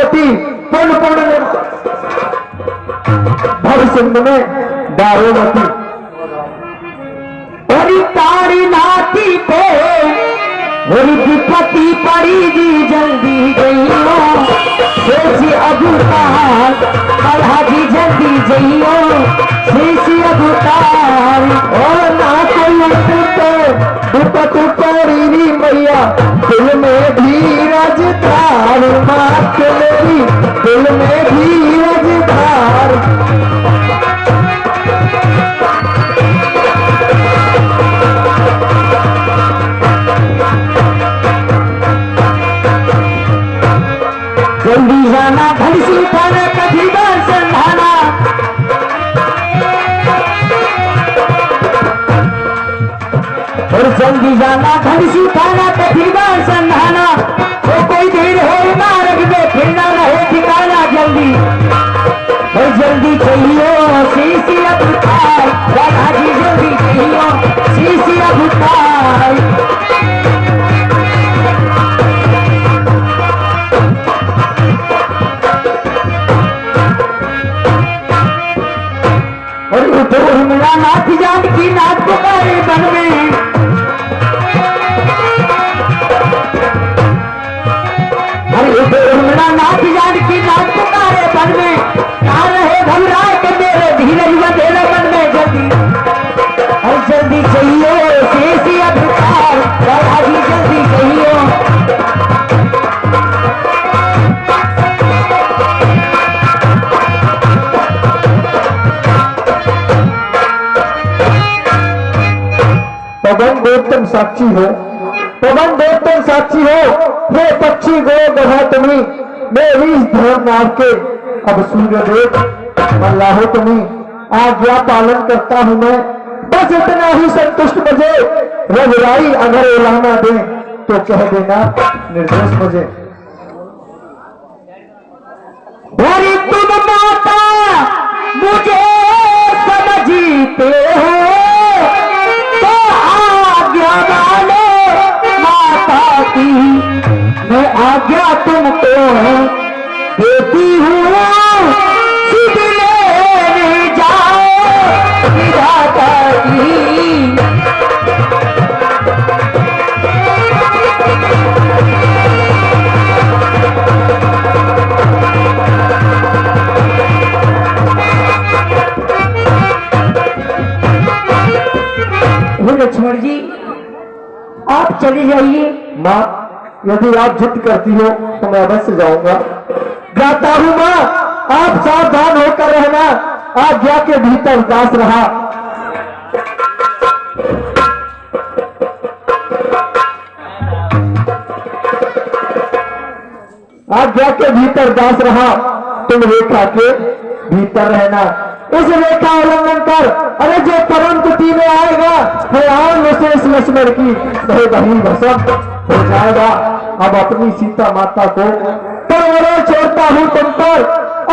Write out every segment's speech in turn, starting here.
दारोमती पूर्ण पूर्ण भर सिंध में दारोमती तारी नाती पे विपत्ति पड़ी जी जल्दी जइयो शेषी अभुतार हाजी जल्दी जइयो शेषी अभुतार और ना कोई दुपट पड़ी मैया दिल में धीरज धार मात मेरी दिल में धीरज धार जल्दी जाना घड़ी उठाना कभी बार संधाना और जल्दी जाना घड़ी उठाना कभी बार संधाना वो कोई देर हो मार्ग में फिर ना रहे ठिकाना जल्दी और जल्दी चाहिए शीशी अभुतार राधा जी जल्दी चाहिए शीशी अभुतार नाथ जानकी नाथ पुकारे बन में नाथ जानकी नाथ पुकारे बन में कहाँ रहे घबराए के मेरे धीरज बंधेरे बन में जल्दी और जल्दी चाहिए शेषी अभुतार राधा जी जल्दी चाहिए पवन देव साक्षी हो पवन देव साक्षी हो हे पक्षी गो गधा तुम्हें मेरी इस धर्म नाव के अब सूर्य देव अल्लाह तुम्हें आज्ञा पालन करता हूं मैं बस इतना ही संतुष्ट मुझे रघुराई अगर उलाना दे तो कह देना निर्दोष मुझे तुम माता मुझे समझते हो मैं आज्ञा तुमको देती हूँ सिद्ध लेने जाओ विधाता की लक्ष्मण जी आप चले जाइए। माँ यदि आप जिद करती हो तो मैं अवश्य जाऊंगा। जाता हूं माँ, आप सावधान होकर रहना। आज्ञा के भीतर दास रहा। आज्ञा के भीतर दास रहा, तुम रेखा के भीतर रहना। इस रेखा उल्लंघन कर अरे जो परम गति में आएगा भगवान विशेष लक्ष्मण की वही बही भसम हो जाएगा। अब अपनी सीता माता को परवरो छोड़ता हूं तुम पर,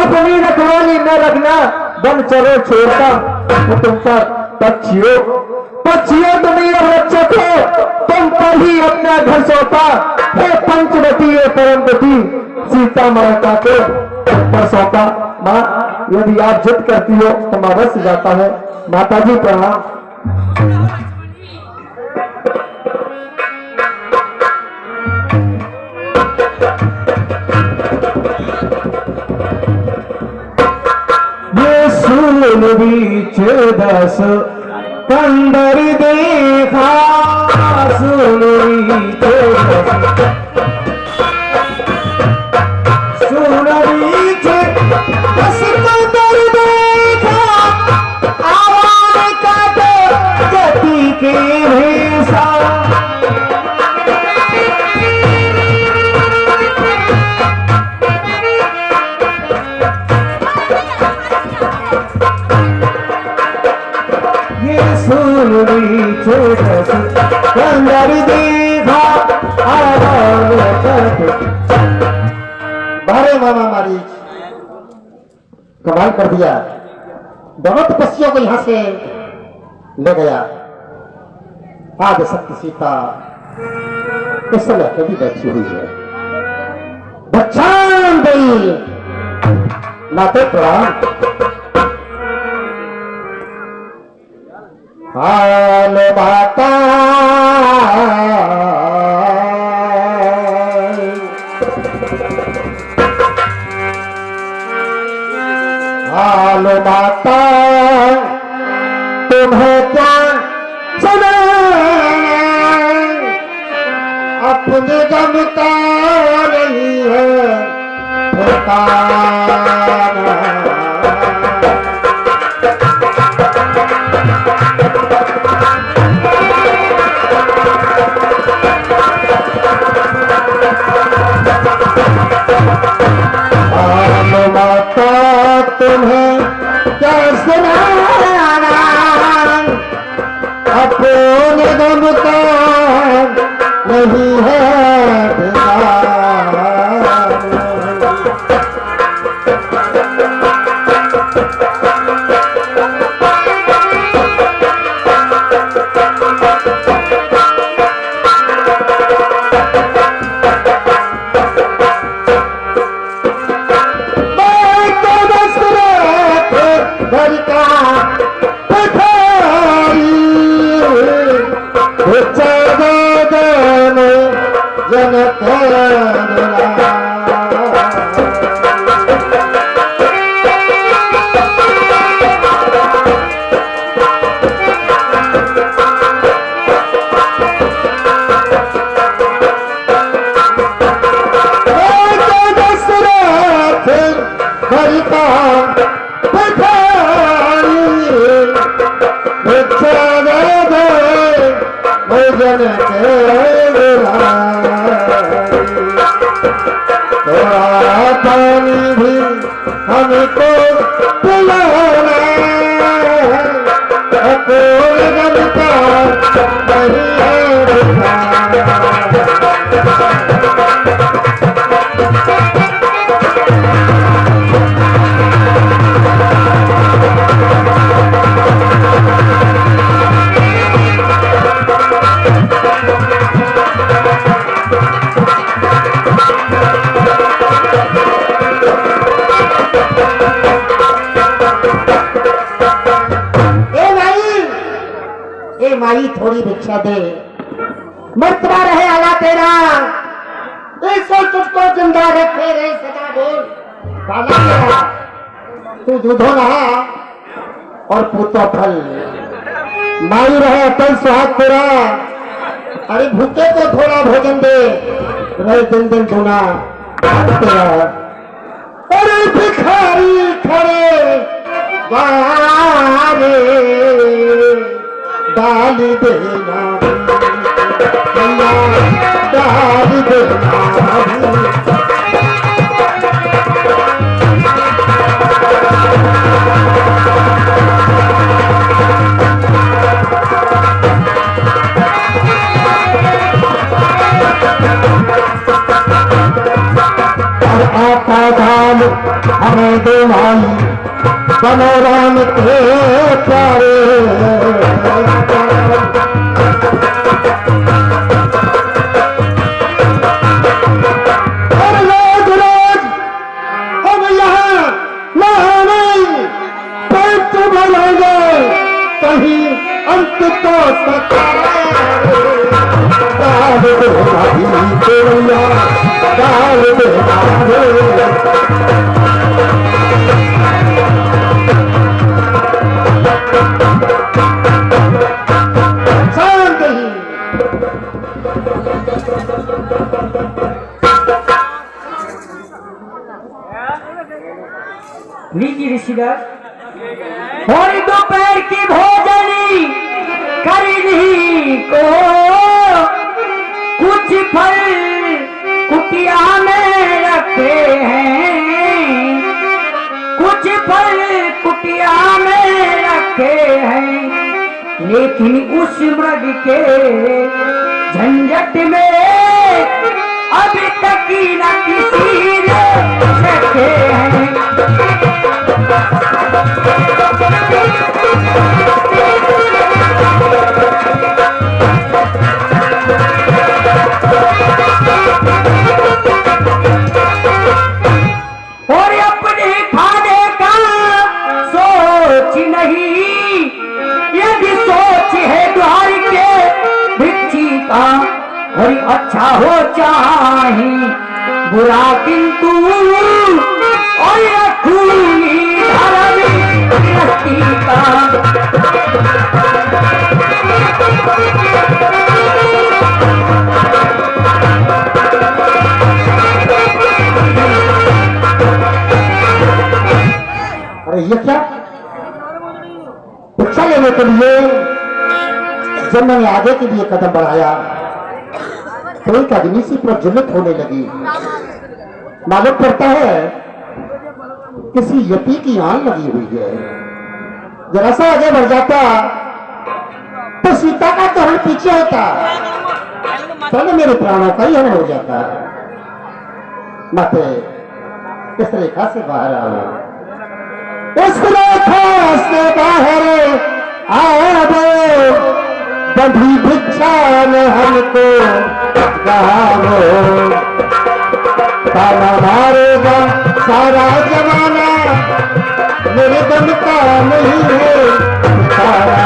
अपनी रखवाली न रखना। वन चरो छोड़ता हूं तुम पर। पक्षियों पक्षियों तुम्हें रक्षक हो, तुम पर ही अपना घर सौंपा। हे पंचवटी परम गति सीता माता को तुम पर सौंपा। माँ यदि आप जिद करती हो तो मैं अवश्य जाता है। माता जी प्रणाम। ये सूल बीच दस कंदर देखा, सूल बीच सूल बीच दस कंदर देखा, आवाज काटे गति के भेसा। बारे मामा मारी कमाल कर दिया। दोनों तपस्वियों को यहां से ले गया। आज शक्ति सीता इस समय अकेली बैठी हुई है। बच्चान गई नाते प्रणाम। हाल बाता हाल बाता तुम्हें क्या सुनाना, अपने गम का नहीं है ठिकाना। तुम्हें क्या सुनाना, अपने गम का नहीं है ठिकाना। थोड़ा पानी भी हमको पिलाना, अपने गम का नहीं है ठिकाना। माई थोड़ी भिक्षा दे, मरतबा रहे आला तेरा, ऐसे तुझको जिंदा रखे रे सदा बोल। काला तेरा तू दूधो रहा और पूतो फल, माई रहे अटल सुहाग तेरा। अरे भूखे को थोड़ा भोजन दे, रहे दिन दिन गुना तेरा। अरे भिखारी खड़े बारे डाल देना भैया, डाल देना। और आपा धाम हमें दे भाई, बनोराम के प्यारे। कहीं अंत तो डाल शांत ही। लीजिए ऋषिराज, और दोपहर की भोजनी करनी को, कुछ फल कुटिया में रखे हैं, कुछ फल कुटिया में रखे हैं। लेकिन उस मृग के झंझट में अभी तक ही न किसी ने रखे हैं। और अपने खाने बुरा किंतु और खूनी धर्म गृहस्थी का। अरे ये क्या भिक्षा लेने के लिए जब मैंने आगे के लिए कदम बढ़ाया तो एक आदमी सी प्रज्वलित होने लगी। मालूम पड़ता है किसी यति की आन लगी हुई है। जरा सा आगे बढ़ जाता तो सीता का तो हल पीछे होता, तो मेरे प्राणों का ही हल हो जाता। माते इस रेखा से बाहर आओ, इस रेखा से बाहर आओ, बंधी भिक्षा ने हमको कहा ताना मारेगा सारा जमाना, मेरे दम का नहीं है तारा।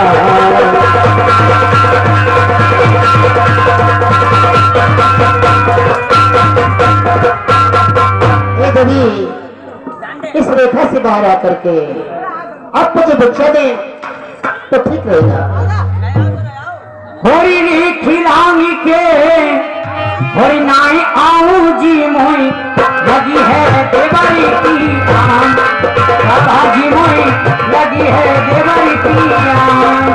इस रेखा से बाहर आकर के आप मुझे भिक्षा दें तो ठीक रहेगा। होरी नी खिलाऊंगी के होरी नाई आऊं जी मोई लगी है देवरी की आन, बाबा जी मोई लगी है देवरी की आन।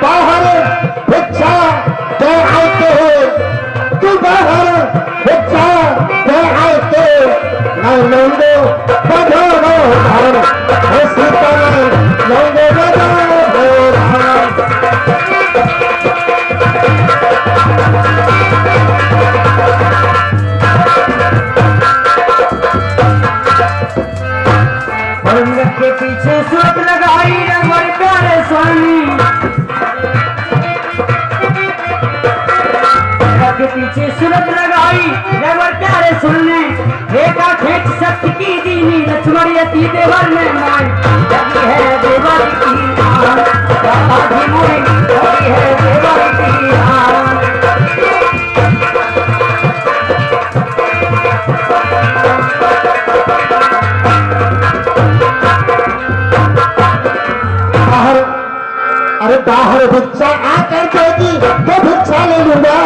बाहर भिक्षा दे आते, तू बाहर भिक्षा दे आते, मैं लौंडो बधो घर सीता लौंडो बधो के पीछे सूरत लगाई रंगवर प्यारे स्वामी, के पीछे सूरत लगाई रंगवर प्यारे सुनने, रेखा खेच शक्ति की दीनी लक्ष्मण यति देवर में माई लगी है देवर की आन, बाबा जी मोई लगी है देवर की आन। अरे बाहर भिक्षा आकर देगी तो भिक्षा ले लूंगा,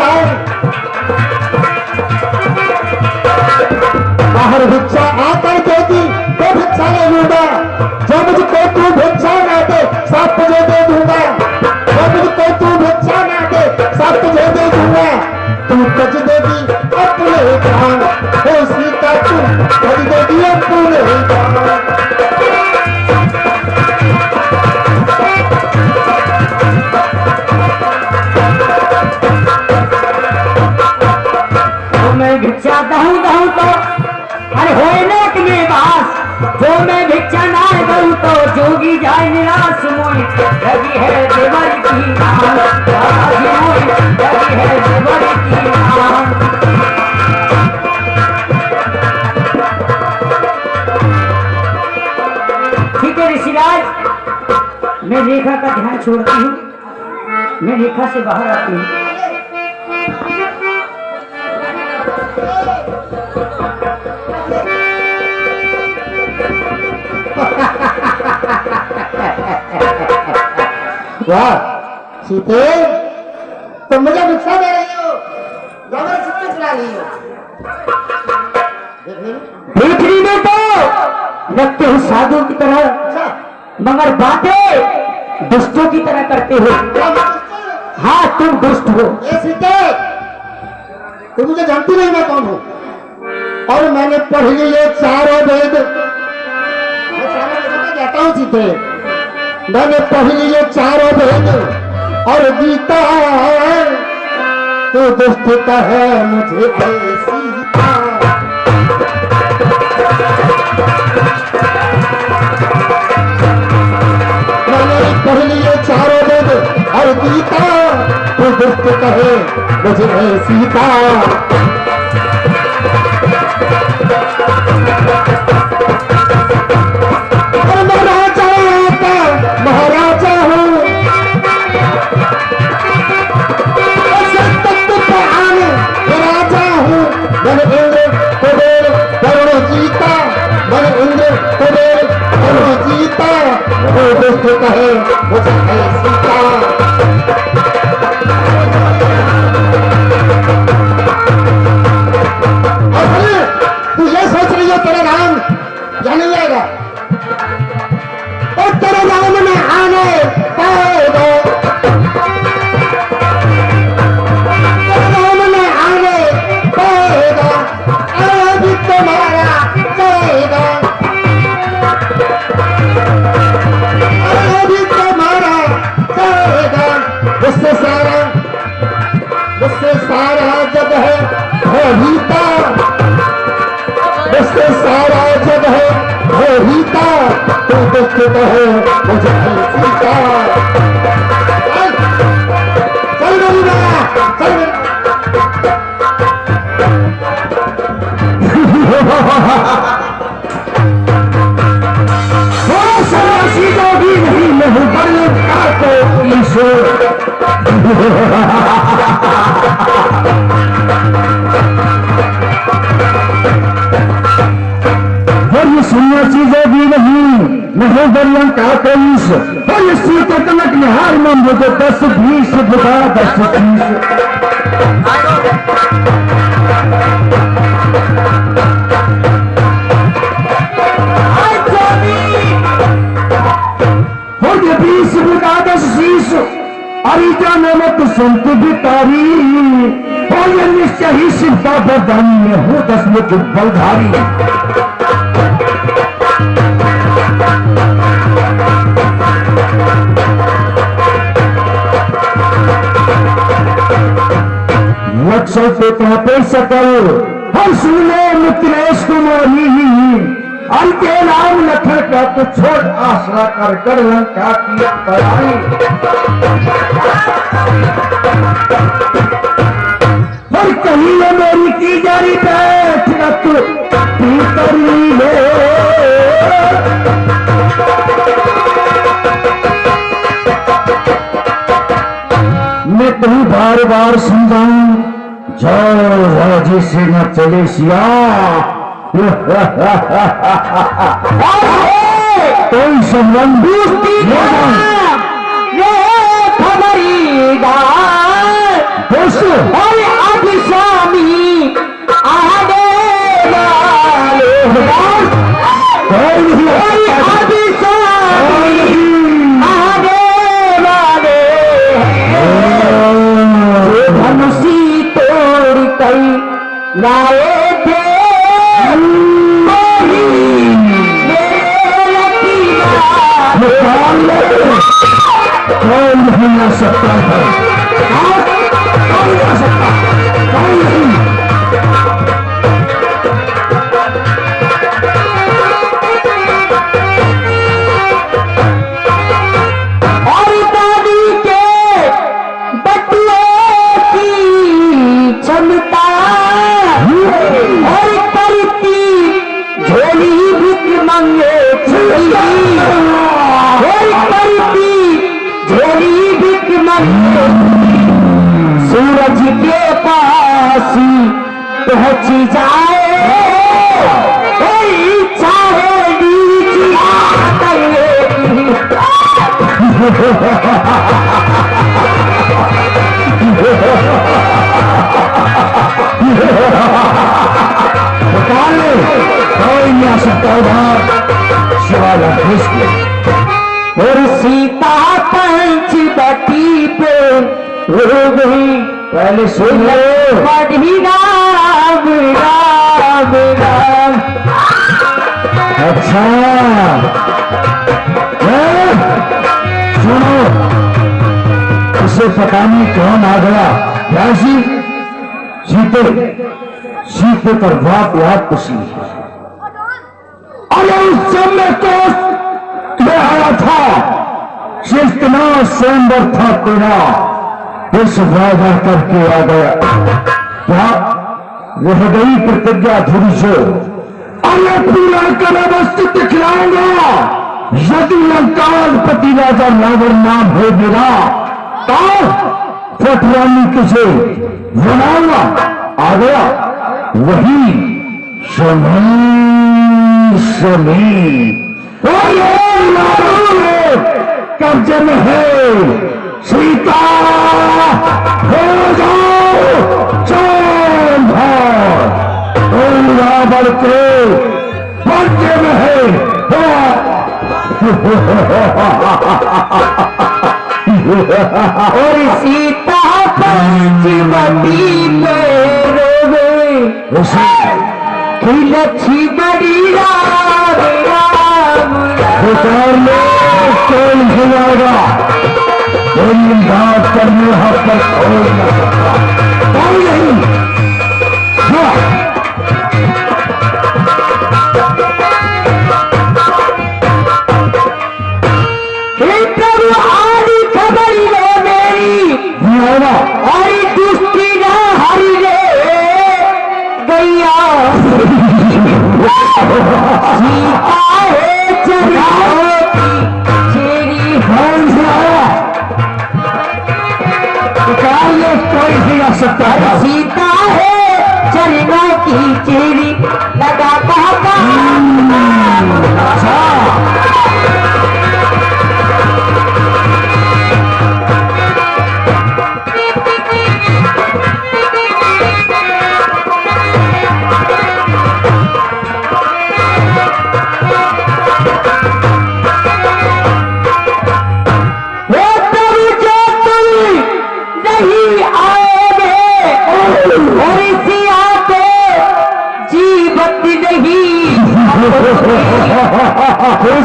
बाहर भिक्षा आकर देगी तो भिक्षा ले लूंगा। जो मुझको तू भिक्षा ना दे सब तुझे दे दूंगा, जो मुझको तू भिक्षा ना दे सब तुझे दे दूंगा। तू कज देगी अपने जान, हो सीता तू कज देगी अपने जान। भिक्षा दहूं दहूं तो अरे होए नेक में बास, जो मैं भिक्षा ना दूं तो जोगी जाए निराश मोई लगी है देवर की आन, बाबा जी मोई लगी है देवर की आन। ठीक है ऋषिराज, मैं रेखा का ध्यान छोड़ती हूँ, मैं रेखा से बाहर आती हूँ। वाह सीते, तुम मुझे भिक्षा दे रही हो, जबरदस्ती चला रही हो। भीतरी में तो लगते हो साधु की तरह, मगर बातें दुष्टों की तरह करते हो। हाँ तुम दुष्ट हो। ये सीते, तुम मुझे जानती नहीं मैं कौन हूँ, और मैंने पढ़ लिए चारों वेद। मैं चारों वेदों में कहता हूँ सीते, मैंने पढ़ लिए चारों वेद और गीता, तो दुष्ट कहे मुझे सीता। मैंने पढ़ लिए चारों वेद और गीता, तो दुष्ट कहे मुझे सीता। महाराजा हूँ मुझे है सीता। तू ये सोच रही हो तेरा नाम या नहीं आएगा, और तेरे नाम में आने पाएगा, तेरे नाम में आने पाएगा, आज तुम्हारा जाएगा, आज तुम्हारा जाएगा। उससे सारा जग है रीता, उससे सारा जग है रीता, तू देखते है मुझे है सीता। चल मेरी माँ, चल सीता भी नहीं नहीं बड़े को ईश्वर। और ये सुनना चीजें भी नहीं दरिया का कईस, और ये सीते कनक निहार में मुझे 10-20 बुधा 10-20। और ये 20 बुधा 10-20 अरिजा नमक संत बितारी, और ये निश्चय ही शिवता बरदानी में हूँ 10 मुख बलधारी। लक्षण पे कापे सकल हम सुने मित्रेश कुमारी, अंके नाम नखर का तो छोड़ आसरा कर लंका की पढ़ाई। और कहीं ये मेरी की जारी बैठ रख पीतरी है, मैं कहीं बार बार समझाऊं जाओ राजी से न चले सिया। कोई संबंध और अब स्वामी आने वाले अब स्वामी आने वाले धनुषी तोड़ कर लाए थे कौन नहीं आ सकता है, कौन आ सकता, कौन नहीं। और दादी के बटुए की क्षमता और करती झोली भिख मंगे झोली भिख मंगे सूरज के पास पहुंच जाए, चाहे नीची कोई नहीं आ सकता उधर सिवाय लंकेश के। और सीता पंचवटी पे रो गई, पहले सुन लो बढ़ी राम राम राम। अच्छा सुनो, इसे पता नहीं कौन आ गया। राजी सीते सीते पर बात याद खुशी। अरे उस समय तो मैं आया था, इतना स्वयंवर था तेरा, इस वादा करके आ गया। क्या रह गई प्रतिज्ञा अधूरी से? अरे पूरा कर अवस्थित दिखलाऊंगा यदि लंकापति राजा रावण नाम हो मेरा, तो पटरानी तुझे बनाऊंगा। आ गया वही समय। कब्जे में है। सीता हो जाओ चैन भार, रावण के कब्जे में है। और सीता पंचवटी में रोवे कि लक्ष्मी बड़ी राम राम सरकार में कौन भुलाएगा, कोई बात करने यहाँ पर कोई न सकता, कोई नहीं। हाँ। प्रभु आदि खबर ले मेरी हरी दुष्टि न हरी रे गैया सीता है चेरी कौन से आया, निकालने कोई भी आ सकता है। सीता है चरणों की चेरी लगा कहता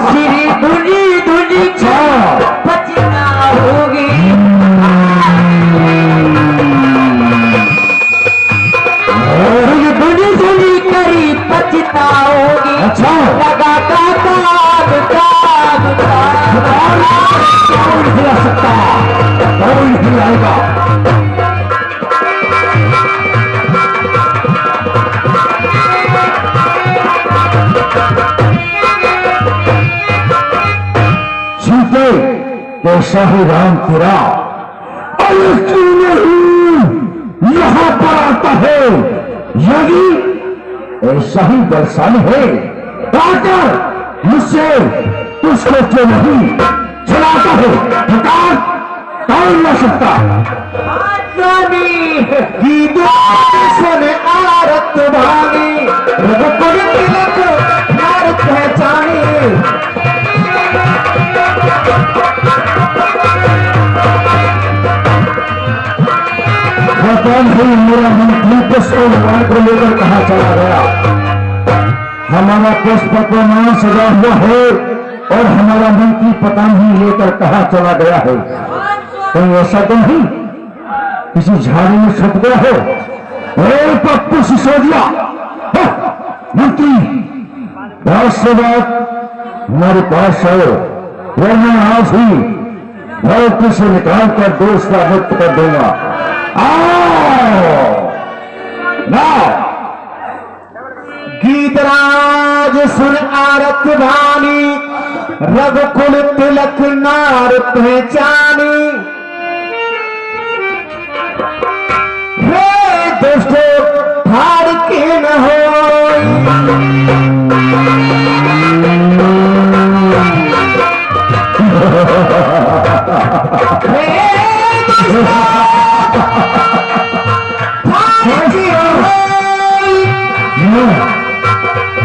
श्री दुनी दुनी पचना होगी दुनी दुनी करी पचता होगी। अच्छा लगा कौन खिला सकता, कौन खिलाएगा। सीते तो शाही राम तेरा अरे क्यों नहीं यहाँ पर आता है, यदि ऐसा ही दर्शानी है आकर मुझसे उसको क्यों नहीं चलाता है। बेकार कौन न सकता। सुन आरत भागी तिलक नारत पहचानी कौन ही मेरा मंत्री पुष्प को लेकर कहा चला गया। हमारा पुष्प को नाम सजा हुआ है और हमारा मंत्री पता नहीं लेकर कहा चला गया है। कहीं ऐसा तो नहीं किसी झाड़ी में छुप गया हो। पप्पू सिसोदिया मंत्री बहुत से बात हमारे पास आओ, वरना आज ही धरती से निकाल कर देश का मुक्त कर दूंगा। गीतराज सुन आरत भानी रघुकुल तिलक नार पहचानी रे दोस्तों हार के न हो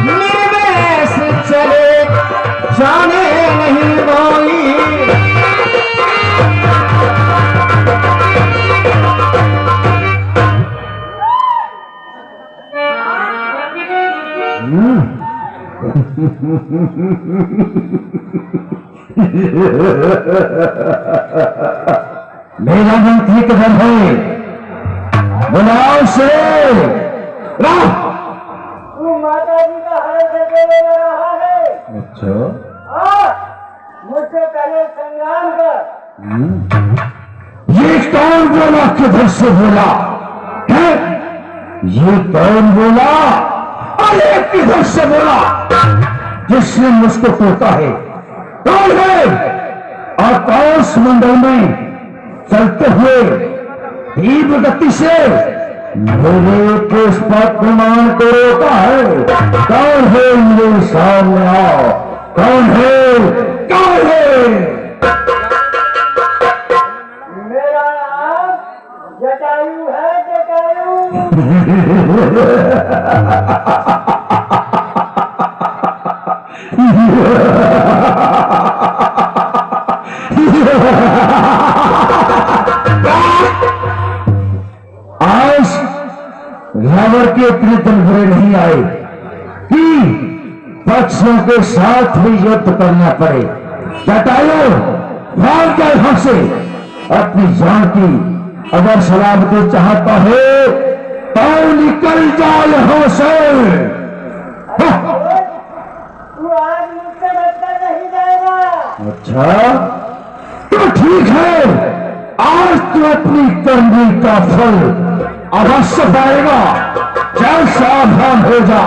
निर्वेश चले जाने नहीं बोली मेरा मंत्री किधर है, बुलाओ से। माता जी का हाल से रहा है। अच्छा मुझसे पहले संग्राम कर। ये कौन बोला, किधर से बोला है? ये कौन बोला, अरे किधर से बोला जिसने मुझको टोका है? कौन है? आकाश मंडल में चलते हुए तीव्र गति से मेरे केस पर प्रमाण को रोका है। कौन है? मेरे सामने आओ। कौन है? कौन है? आज रावण के इतने दिन बुरे नहीं आए कि पक्षियों के साथ भी युद्ध करना पड़े। जटायु भाग गए हमसे अपनी जान की अगर सलामती चाहता है तो निकल जाए यहाँ से। तू आज मुझसे बचकर नहीं जाएगा। अच्छा तो ठीक है, आज तू अपनी करनी का फल अवश्य पाएगा। चल सावधान हो जा।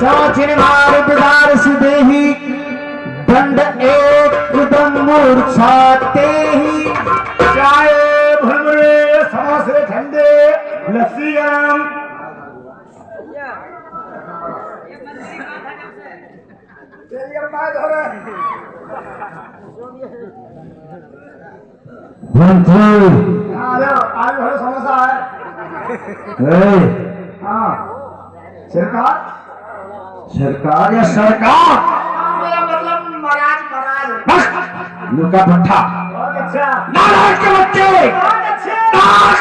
चाचिन मार बिगाड़ सीधे ही दंड एकदम मूर्छाते ही। चाय भुरभुरे समोसे ठंडे लस्सी गरम। तेरी अम्मा धोरे। मंत्री आज भरे समोसा है। हाँ सरकार सरकार या सरकार मेरा मतलब महाराज महाराज। बस लुका भट्टा बहुत अच्छा नाराज के बच्चे। बहुत अच्छे। नाश!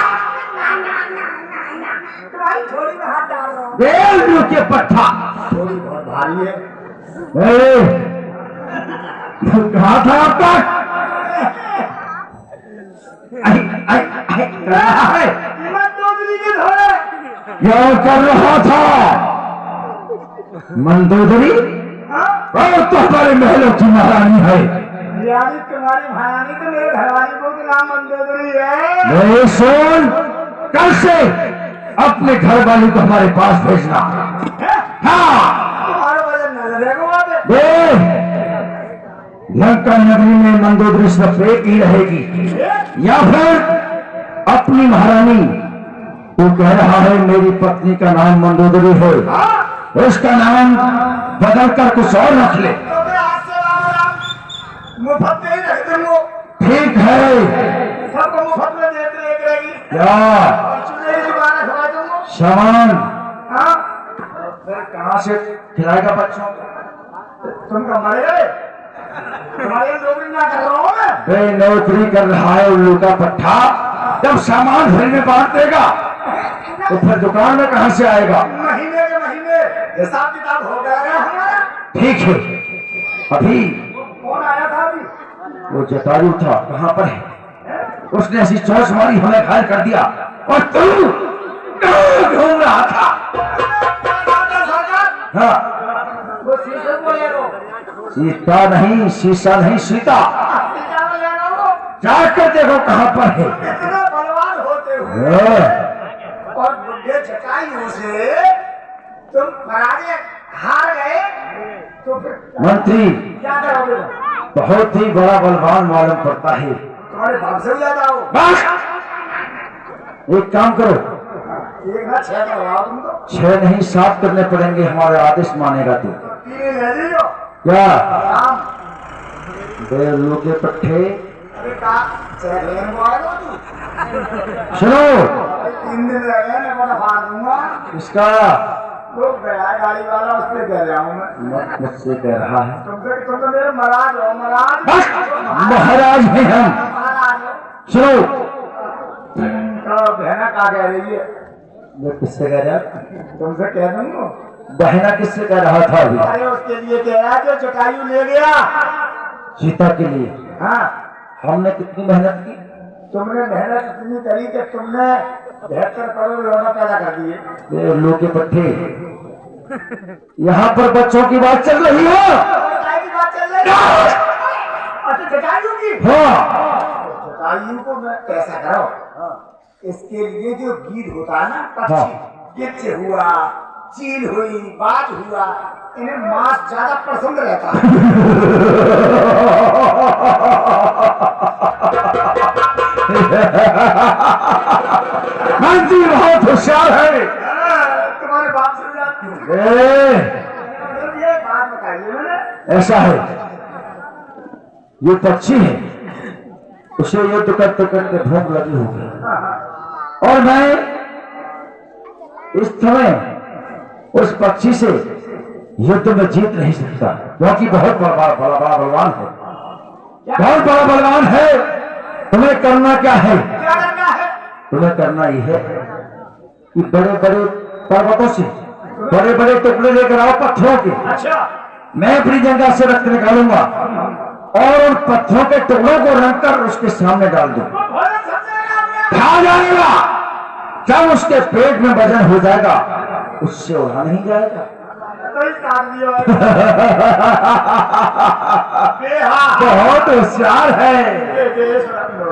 तुम्हारी थोड़ी में हाथ डाल रहा हूँ। बेल लुके पट्टा। थोड़ी बहुत भारी है। कहा था आपका? रहा है मैं दोदरी के धोरे। क्या कर रहा था मंदोदरी? और तो हमारे महलों की महारानी है। यानी तुम्हारी महारानी तो मेरे घरवाली को तो नाम मंदोदरी है। नहीं सुन, कल से अपने घर वाली को हमारे पास भेजना। हाँ तुम्हारा वजन न लगेगा वहाँ पे। देख, लंका नगरी में मंदोदरी सिर्फ एक ही रहेगी, या फिर अपनी महारानी। वो कह रहा है मेरी पत्नी का नाम मंदोदरी है, उसका नाम बदलकर कुछ और रख ले। तो मैं आज से राम मुफ्त में ही रख दूंगा। ठीक है, सबको मुफ्त में देते एक रहेगी। क्या और चूल्हे की दुकान खवा दूंगा। सामान हाँ फिर कहाँ से खिलाएगा बच्चों को? तुम कब मरे गए? तुम्हारे नौकरी ना कर रहा हूँ मैं। वे नौकरी कर रहा है उल्लू का पट्टा। जब सामान घर में बांट देगा तो फिर दुकान में कहाँ से आएगा? महीने के महीने हिसाब किताब हो गया है हमारा। ठीक है, अभी कौन आया था अभी? वो जटायु था, कहाँ पर है? उसने ऐसी चोट मारी हमें घायल कर दिया। और तू कहाँ घूम रहा था? हाँ वो शीशे को ले लो। सीता नहीं, शीशा नहीं, सीता। शीशा को ले लो। जाकर देखो कहाँ पर है। इतना बलवान होते हुए हाँ, और बुढ़े जटायु से तुम पराजय हार गए तो फिर मंत्री क्या करोगे? बहुत ही बड़ा बलवान मालूम पड़ता है। तुम्हारे बाप से भी ज्यादा हो। बस एक काम करो, एक ना छह करवाओ तुम तो। 6 नहीं 7 करने पड़ेंगे, हमारे आदेश मानेगा तू। 3 ले लीजिए। क्या राम बेलू के पट्टे? अरे कहा छह लेने को आएगा तू? सुनो, 3 दिन रह गए, मैं बड़ा फाड़ दूंगा। इसका तो गया गाड़ी वाला, उस पर कह रहा हूँ मैं। मत मुझसे कह रहा है। तुम तो मेरे महाराज हो। महाराज बस महाराज हैं हम। महाराज हो। सुनो, तो बहना क्या कह रही है? मैं किससे कह रहा? तुमसे कह दूंगा। बहना किससे कह रहा था अभी? अरे उसके लिए कह रहा है जो जटायु ले गया। सीता के लिए। हाँ हमने कितनी मेहनत की? तुमने मेहनत इतनी करी कि तुमने 72 करोड़ लौटा पैदा कर दिए। बेलू के पट्टे, यहाँ पर बच्चों की बात चल रही है। जटायु की बात चल रही है। अच्छा जटायु की? हाँ जटायु को मैं ऐसा करो, इसके लिए जो गीत होता है ना, हाँ। पक्षी, गिद्ध हुआ, चील हुई, बाज हुआ, इन्हें मांस ज्यादा पसंद रहता है। मंत्री बहुत होशियार है। तुम्हारे बाप से जाती ए, ये बात बताइए मैंने। ऐसा है, ये पक्षी है, उसे युद्ध करते करते भूख लगी होगी और मैं इस समय उस पक्षी से युद्ध में जीत नहीं सकता, क्योंकि बहुत बड़ा बलवान है, बहुत बड़ा बलवान है। तुम्हें करना क्या है? क्या करना है? तुम्हें करना यह है कि बड़े बड़े पर्वतों से बड़े बड़े टुकड़े लेकर आओ पत्थरों के। अच्छा मैं अपनी जंगा से रक्त निकालूंगा और उन पत्थरों के टुकड़ों को रंग कर उसके सामने डाल दूं। भोजन समझेगा आपने? खा जाएगा। जब उसके पेट में वजन हो जाएगा उससे उड़ा नहीं जाएगा। तो ही काट दिया है। बेहा। बहुत होशियार है। ये देश रख लो।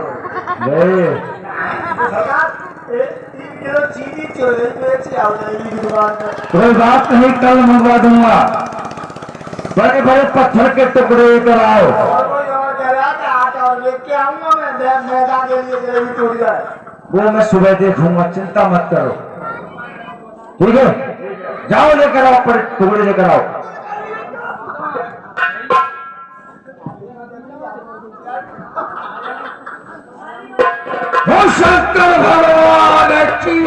सरकार 3 किलो चीनी चोरी बेच आओ जाएगी दुकान पर। कोई बात नहीं, कल मंगवा दूंगा। बड़े बड़े पत्थर के टुकड़े लेकर आओ। और कोई और कह रहा था आटा और लेके आऊंगा मैं, मैदा के लिए जलेबी टूट जाए। वो मैं सुबह देखूंगा, चिंता मत करो। ठीक है, जाओ लेकर आओ, पर टुकड़े लेकर आओ। वो शंकर भगवान की।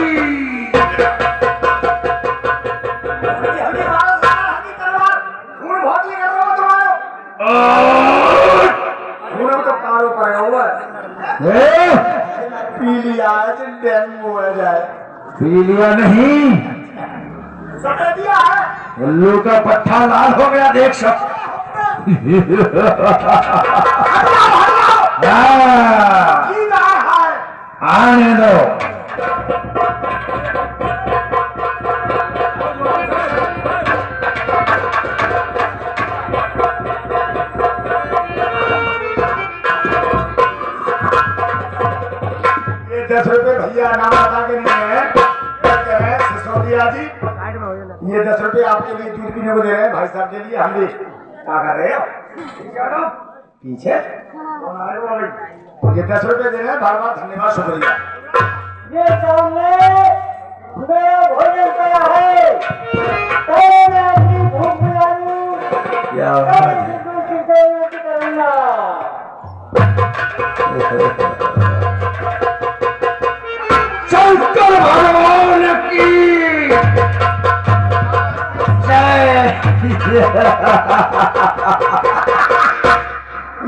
हमें मारो सरकार, हमें तलवार। खून बहुत निकल रहा हो तुम्हारा। खून तो कारो पड़ेगा हुआ है। ए, पी लिया है तो डेंगू हो जाए। पी लिया नहीं, सफेदिया है। उल्लू का पट्टा लाल हो गया, देख सब। हाँ, की रहा है। आने दो। ये 10 रुपए भैया नाम बता के नहीं है, क्या कह रहे हैं सिसोदिया जी? ये 10 रुपए आपके लिए दूध पीने को दे रहे हैं भाई साहब के लिए। हम भी क्या कर रहे हो पीछे? ये 10 रुपए दे रहे हैं, बार बार धन्यवाद, शुक्रिया। ये सामने मेरा भोजन पड़ा है, तो मैं अपनी भूख मिटाऊं, क्या तब बात है। सिद्धू की सेवा करूंगा। शंकर भगवान की जय।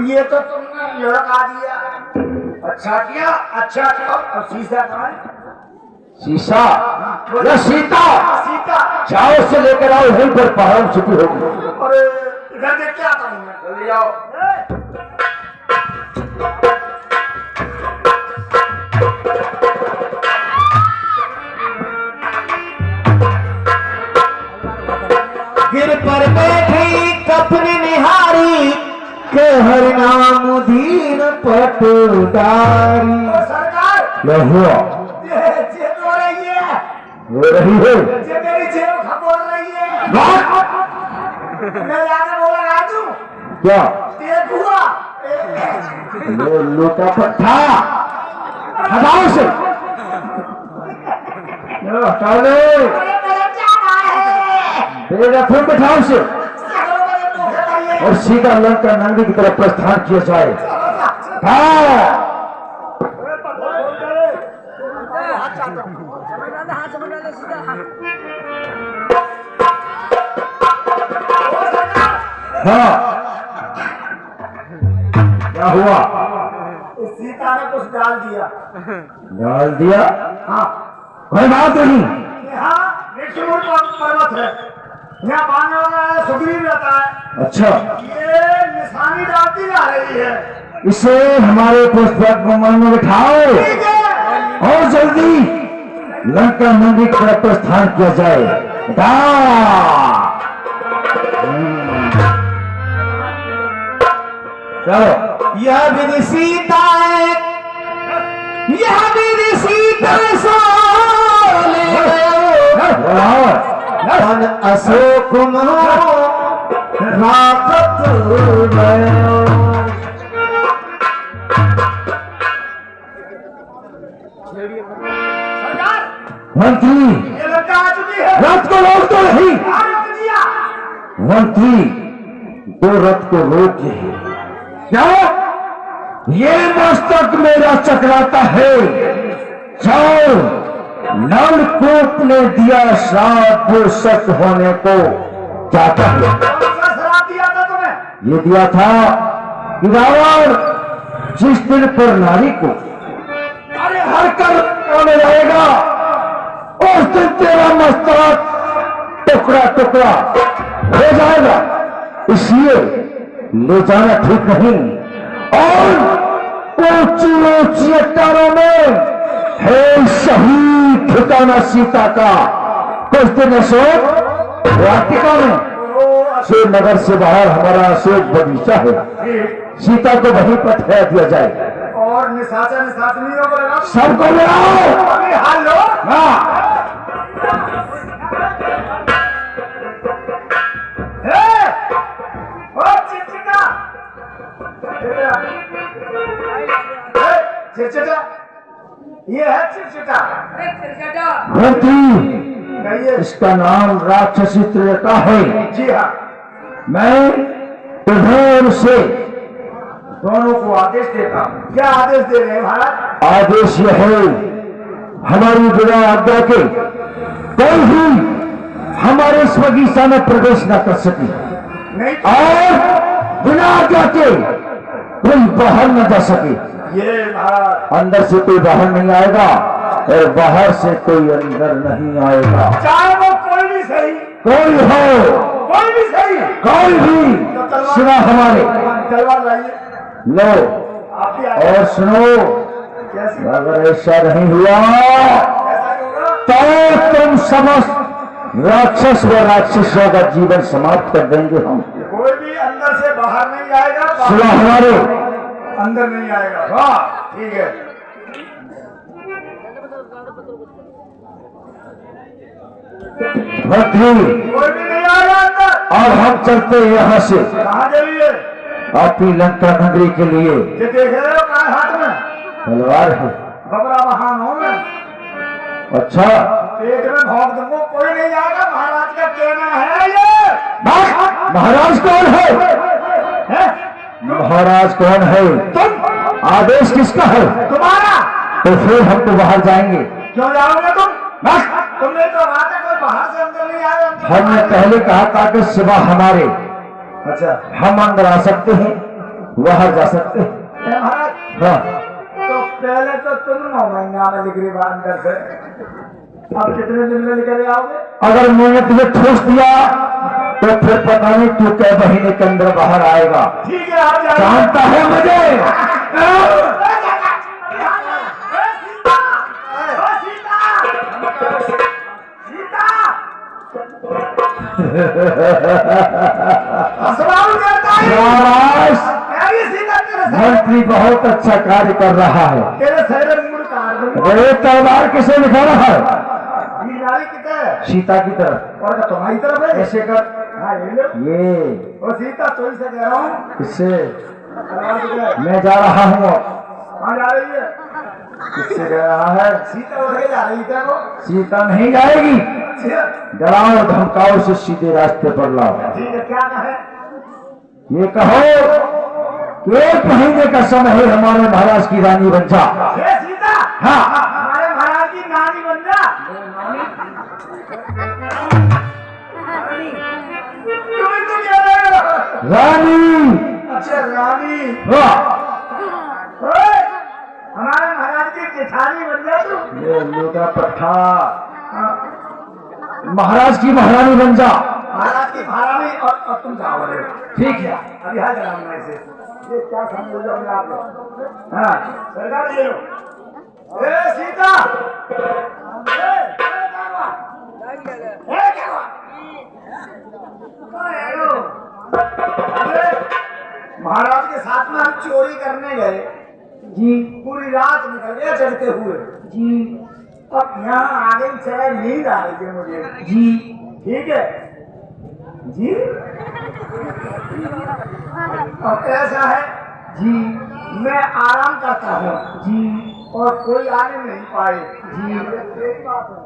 ये तो तुमने लड़का दिया। अच्छा किया, अच्छा किया। और शीशा कहाँ है? शीशा या सीता, सीता। जाओ से लेकर आओ, वहीं पर पहाड़ छुपी होगी। अरे इधर देख क्या करूंगा? जल्दी आओ। गिर पर बैठी कपनी निहारी के हर नाम दीन पटदारी। ओ सरकार, क्या हुआ? ये जेब हो रही है। हो रही है। ये मेरी जेब खपोड़ रही है। बात मैं जाके बोला राजू, क्या? देख हुआ। उल्लू का पट्टा हटाओ से। हटा ले, अरे मेरे क्या है? बेरखम बैठाओ से चलो मेरे मुंह से कहिए। और सीधा लंका नंदी की तरफ प्रस्थान किया जाए। हाँ, हाँ, क्या हुआ? सीता ने कुछ डाल दिया। डाल दिया? हाँ, कोई बात नहीं। यहाँ ऋषिमूल पर्वत है, यहाँ पानी वाला सुग्रीव रहता है। अच्छा, ये निशानी डालती जा रही है। इसे हमारे पुष्पक कमल में बिठाओ ठीक है। और जल्दी लंका नंदी की तरफ प्रस्थान किया जाए। चलो, यह विधि सीता है, यह विधि सीता सोले बढ़ाओ। अशोक राखत गयो। सरकार मंत्री ये लड़का आ चुकी है। रथ को रोक दो नहीं। हाँ, रोक दिया। मंत्री दो रथ को रोक है। क्या ये मस्तक मेरा चकराता है? जाओ, नलकूप ने दिया श्राप वो सच होने को जाता है। कौन सा शराब दिया था तुम्हें? ये दिया था कि रावण जिस दिन पर नारी को अरे हर कर में रहेगा उस दिन तेरा मस्तक टुकड़ा टुकड़ा हो जाएगा, इसलिए ले जाना ठीक नहीं। और ऊंची ऊंची चट्टानों में है शहीद ठिकाना सीता का। कुछ दिन अशोक वाटिका में श्रीनगर से बाहर हमारा अशोक बगीचा है, सीता को वहीं पर ठहरा दिया जाए। और निशाचनियों को लगा सबको बुलाओ। अभी हाल लो। हाँ, चिरचिटा ये है चिरचिटा। मंत्री कहिए। इसका नाम राक्षसी त्रिजटा है। जी हाँ, मैं तुम्हें और उसे दोनों को आदेश देता हूँ। क्या आदेश दे रहे हैं महाराज? आदेश यह है हमारी बिना आज्ञा के कोई भी हमारे इस बगीचा में प्रवेश न कर सके नहीं और बिना आज्ञा के कोई बाहर न जा सके। ये महाराज अंदर से कोई बाहर नहीं आएगा और बाहर से कोई अंदर नहीं आएगा। चाहे वो कोई भी सही, कोई हो, कोई भी सही। कोई भी तो तलवार सुना हमारे तलवार लाइए। लो आप भी आइए। और सुनो, कैसे अगर ऐसा नहीं हुआ ऐसा ही होगा? तो तुम समस्त राक्षस व राक्षसों का जीवन समाप्त कर देंगे हम। कोई भी अंदर से बाहर नहीं आएगा, सुना हमारे अंदर नहीं आएगा। हाँ ठीक है। मंत्री कोई भी नहीं आएगा अंदर। और हम चलते हैं यहाँ से कहाँ चलिए? आपकी लंका नगरी के लिए। ये देख रहे हो कहाँ हाथ में तलवार है। घबरा महान हो मैं अच्छा, पेट में भोंक दूंगा, कोई नहीं आएगा। महाराज का कहना है ये। बस, महाराज कौन है? महाराज कौन है? तुम आदेश किसका है? तुम्हारा। तो फिर हम तो बाहर जाएंगे। क्यों जाओगे तुम? बस, तुमने तो कहा था कोई बाहर से अंदर नहीं आए। हमने पहले कहा था कि सिवा हमारे अच्छा हम अंदर आ सकते हैं, बाहर जा सकते हैं। महाराज, हाँ, तो पहले तो तुम 9 महीना में निकली बाहर अंदर से, अब कितने दिन में निकल आओगे? अगर मैंने तुझे ठोस दिया तो फिर पता नहीं तू क्या महीने के अंदर बाहर आएगा। ठीक है आप जाइए। जानता है मुझे। शाबाश, मंत्री बहुत अच्छा कार्य कर रहा है। तेरे शरीर में मुड़ काट दूंगा। ये तलवार किसे दिखा रहा है? ये नारी कितना है? सीता की तरफ। और क्या तुम्हारी तरफ है? ऐसे कर, हाँ ये लो। ये और सीता तो से कह रहा हूँ। किससे? तलवार कितना है? मैं जा रहा हूँ। कहाँ जा रही है? किससे जा रहा है? सीता उठ के जा रही है वो। सीता नहीं जाएगी। अच्छा, डराओ धमकाओ से सीधे रास्ते पर लाओ। ठीक है, क्या कहे? ये कहो कि 1 महीने का समय है हमारे महाराज की रानी बन जा। हे सीता, हाँ, हमारे महाराज की नानी बन जा। तुम्हें तो कह रहे हो? रानी। अच्छा रानी। वाह, ओए, हमारे महाराज की जेठानी बन जा तू। ये लूटा पट्टा। महाराज की महारानी बन जा। महाराज की महारानी और तुम जाओ रहे हो। ठीक है। अभी हाल चलाऊंगा इसे। ये क्या समझ लो अपने आप को? हाँ सरकार ले लो। ए सीता, क्या हुआ? महाराज के साथ में हम चोरी करने गए जी। पूरी रात निकल गया चढ़ते हुए जी। अब यहाँ आगे से नींद आ रही है मुझे जी। ठीक है, जी और ऐसा है जी मैं आराम करता हूँ जी और कोई आने नहीं पाए जी। एक बात है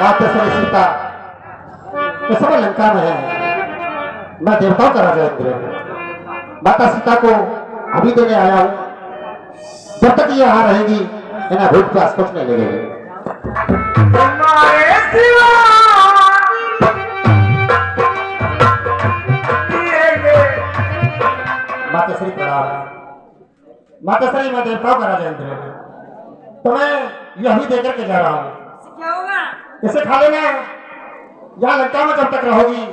माता श्री सीता इस समय लंका में है। मैं देवताओं का राजा इंद्र हूं। माता सीता को अभी देने आया हूं। जब तक ये यहाँ रहेगी इन्हें भूख प्यास कुछ नहीं लगेगी। तुम्हारे सिवा माता श्री प्रणाम। माता श्री मैं देवताओं का राजा इंद्र हूं। तुम्हें यही देकर के जा रहा हूँ। क्या होगा? इसे खा लेना। यहाँ लंका में जब तक रहोगी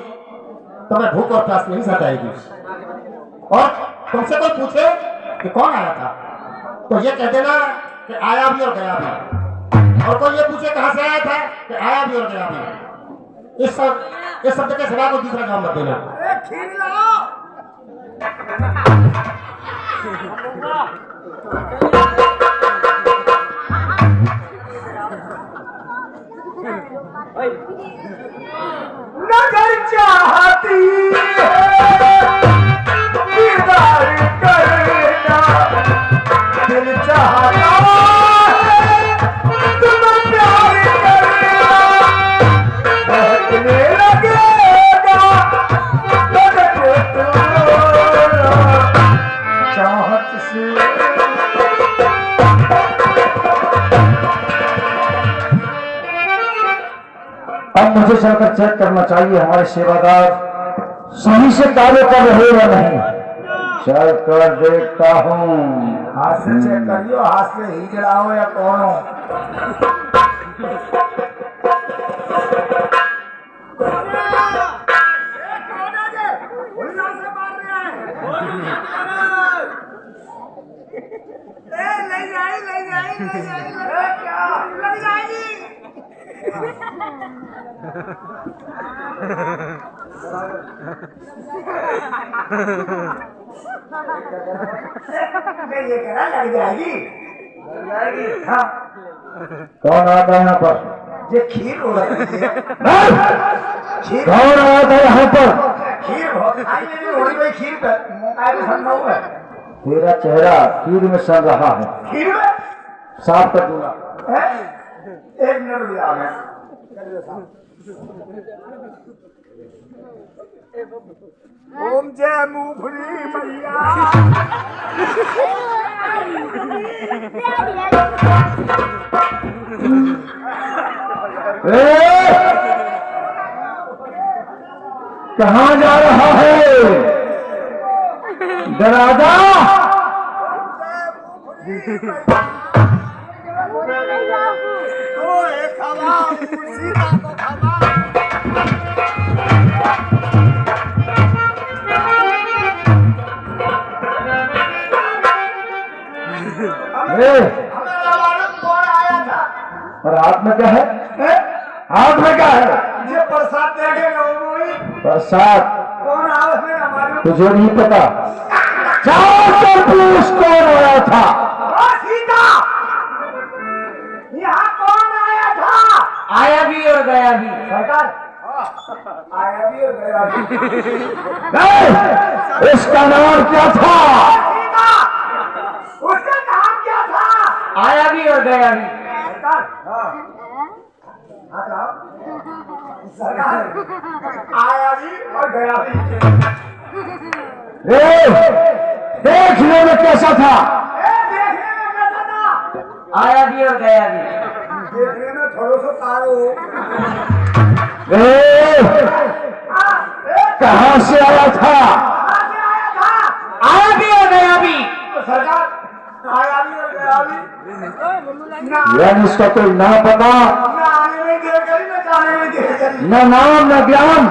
तुम्हें भूख और प्यास नहीं सताएगी। और तुमसे कोई पूछे कि कौन आया था तो ये कह देना कि आया भी और गया भी। और कोई ये पूछे कहां से आया था कि आया भी और गया भी। इस शब्द के सिवा को दूसरा जवाब मत देना। अरे खीर लाओ नजर चाहती दीदार करना दिल चाहता है तुम प्यार करना बहकने लगेगा चाहत से अब मुझे चलकर चेक करना चाहिए हमारे सेवादार सही से कार्य कर रहे या नहीं। चल कर देखता हूँ। हाथ से चेक करियो हाथ से ही जलाओ या कौन हो मैं ये कह रहा लग जाएगी हाँ कौन आता है यहाँ पर? ये खीर हो रही है खीर कौन आया था यहाँ पर? खीर बहुत खाई लेकिन हो रही भाई खीर पे मुकाय में ठंडा हुआ है तेरा चेहरा खीर में सड़ रहा है। खीर में साफ कर दूंगा। है? एक मिनट भी आ गया ओम जय मूंगफली मैया कहाँ जा रहा है दराजा? कौन आया था और हाथ में क्या है? हाथ में क्या है? ये प्रसाद देखे प्रसाद कौन आया है हमारे तुझे नहीं पता? जाकर पूछ कौन आया था? सीता यहाँ कौन आया था आया भी और गया भी। सरकार आया भी और गया भी इसका नाम क्या था? सीता उसका नाम क्या था आया भी और गया भी। सरकार सरकार आया भी और गया भी देखने में कैसा था? देखने में कैसा था आया भी और गया भी। देखने में थोड़ा सा तारो कहाँ से आया था? कहाँ से आया था आया भी और गया भी। सरकार आया भी और गया भी यानी इसका कोई ना पता, न आने में देर करी न जाने में देर करी न नाम, न ज्ञान,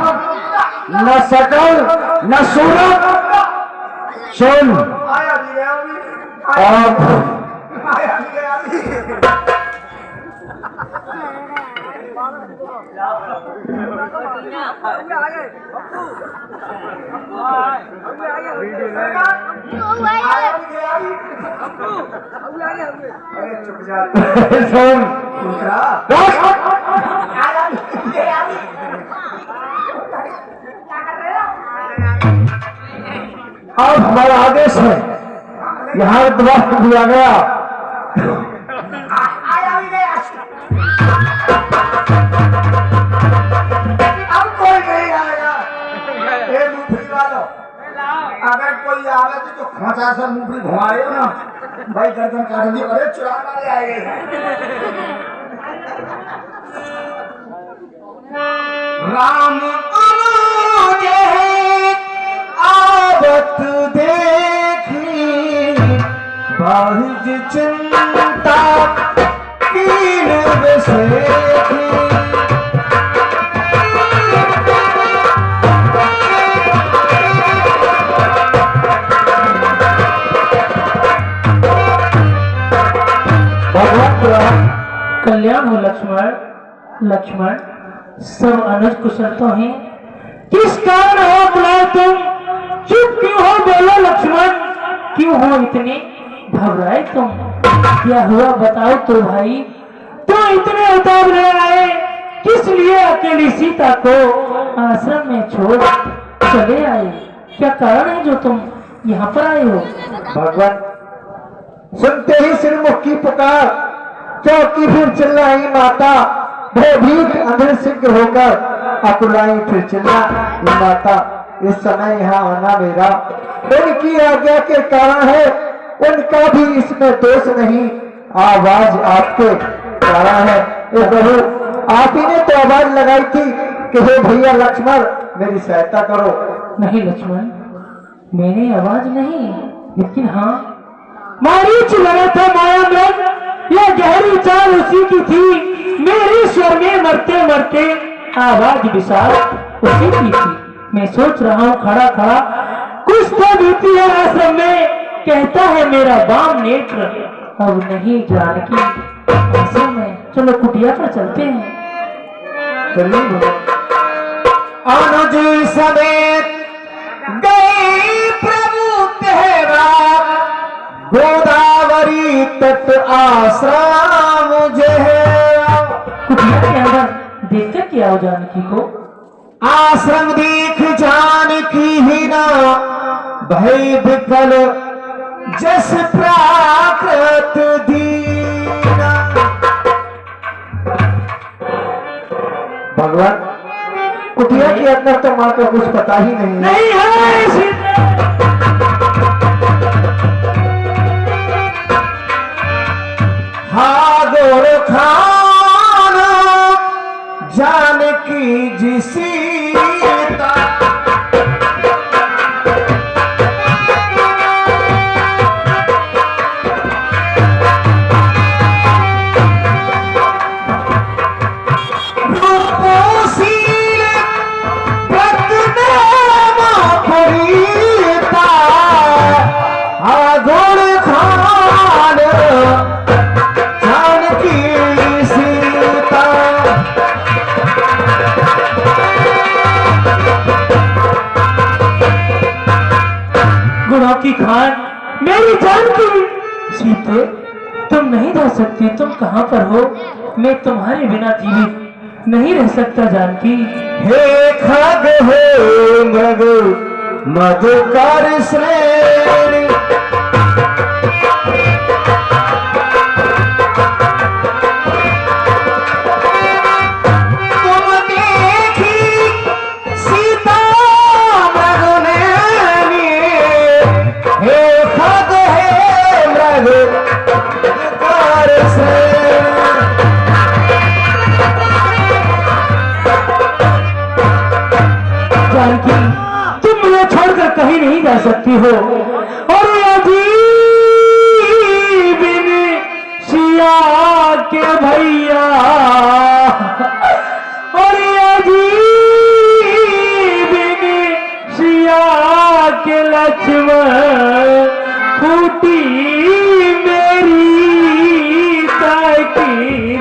न शकल, न सूरत। सुन आया भी गया भी अब आया भी गया भी अरे चुप जा सुन दूसरा अब हमारा आदेश है, यहाँ द्वार दिया गया। अब कोई नहीं आएगा। ए मूंगफली वालों, अगर कोई आवे तो खोचा से मूंगफली घुमाए ना भाई, गर्दन काट दी। अरे चुरा वाले आएंगे। राम अनुजे आवत देखी बाहिज चिंता कीन बसेखी। कल्याण हो लक्ष्मण। लक्ष्मण, सब अनुज कुशल तो हैं, किस कारण हो बुलाए तुम? चुप क्यों हो? बोलो लक्ष्मण, क्यों हो इतने घबराए तुम? क्या हुआ बताओ तो भाई। तो इतने उतावले आए किस लिए? अकेली सीता को आश्रम में छोड़ चले आए, क्या कारण है जो तुम यहाँ पर आए हो? भगवान, सुनते ही सिरमुख की पुकार, चौकी फिर चिल्लाई माता, भयभीत अंधेर शीघ्र होकर अकुलाई फिर चिल्लाई माता। इस समय यहाँ आना मेरा उनकी आज्ञा के कारण है, उनका भी इसमें दोष नहीं। आवाज आपके कारण है। ए प्रभु, आप ही ने तो आवाज लगाई थी कि हे भैया लक्ष्मण मेरी सहायता करो। नहीं लक्ष्मण, मैंने आवाज नहीं, लेकिन हाँ मारीच लगा था माया मृग, यह गहरी चाल उसी की थी। मेरी स्वर में मरते मरते आवाज विशाल उसी की थी। मैं सोच रहा हूँ खड़ा खड़ा, कुछ तो बीती है आश्रम में, कहता है मेरा बाम नेत्र अब नहीं जानकी आश्रम में। चलो कुटिया पर चलते हैं। चलिए अनुज समेत गए प्रभु तेरा, गोदावरी तट आश्रम मुझे। कुटिया के अंदर देख कर क्या हो जानकी को? आश्रम देख जानकी ही ना भय विकल जस प्राकृत दीना। भगवान, कुटिया के अंदर तो माँ का कुछ पता ही नहीं है। नहीं है हागोर खान जानकी जी सीता, रूपोशील व्रत नेम पुरीता। हागोर खान जानकी सीता। गुणों की खान मेरी जानकी सीते, तुम नहीं रह सकती। तुम कहाँ पर हो? मैं तुम्हारे बिना जीवित नहीं रह सकता जानकी। हे खग हे मृग मधुकर श्रेणी, तुम देखी सीता मृग नैनी। हे खग हे मृग मधुकर श्रेणी। जानकी, तुम मुझे छोड़कर कहीं नहीं जा सकती हो। और बिन सिया के भैया, और बिन सिया के लक्ष्मण, फूटी मेरी ताकीरी।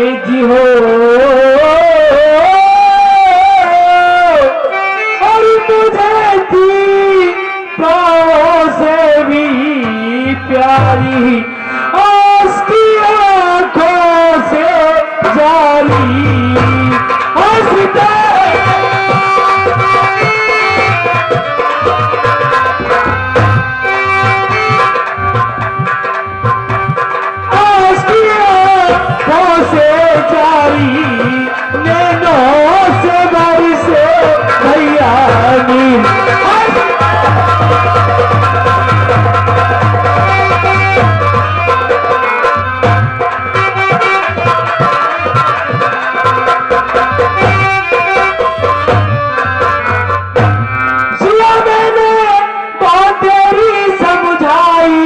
ये जी हो और मुझे थी तो से भी प्यारी उसकी आंखों से जाली हंसते से जारी नैनों से बारिश भैया नील सुना मैंने बात तेरी समझाई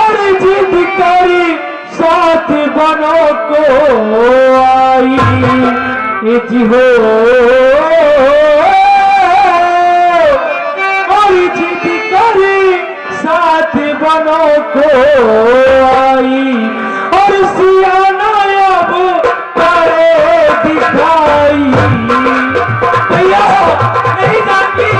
और जिद करी साथ बनो को आई ये जी हो और जिद करी साथ बनो को आई और सियाना अब करे दिखाई भैया नहीं जानती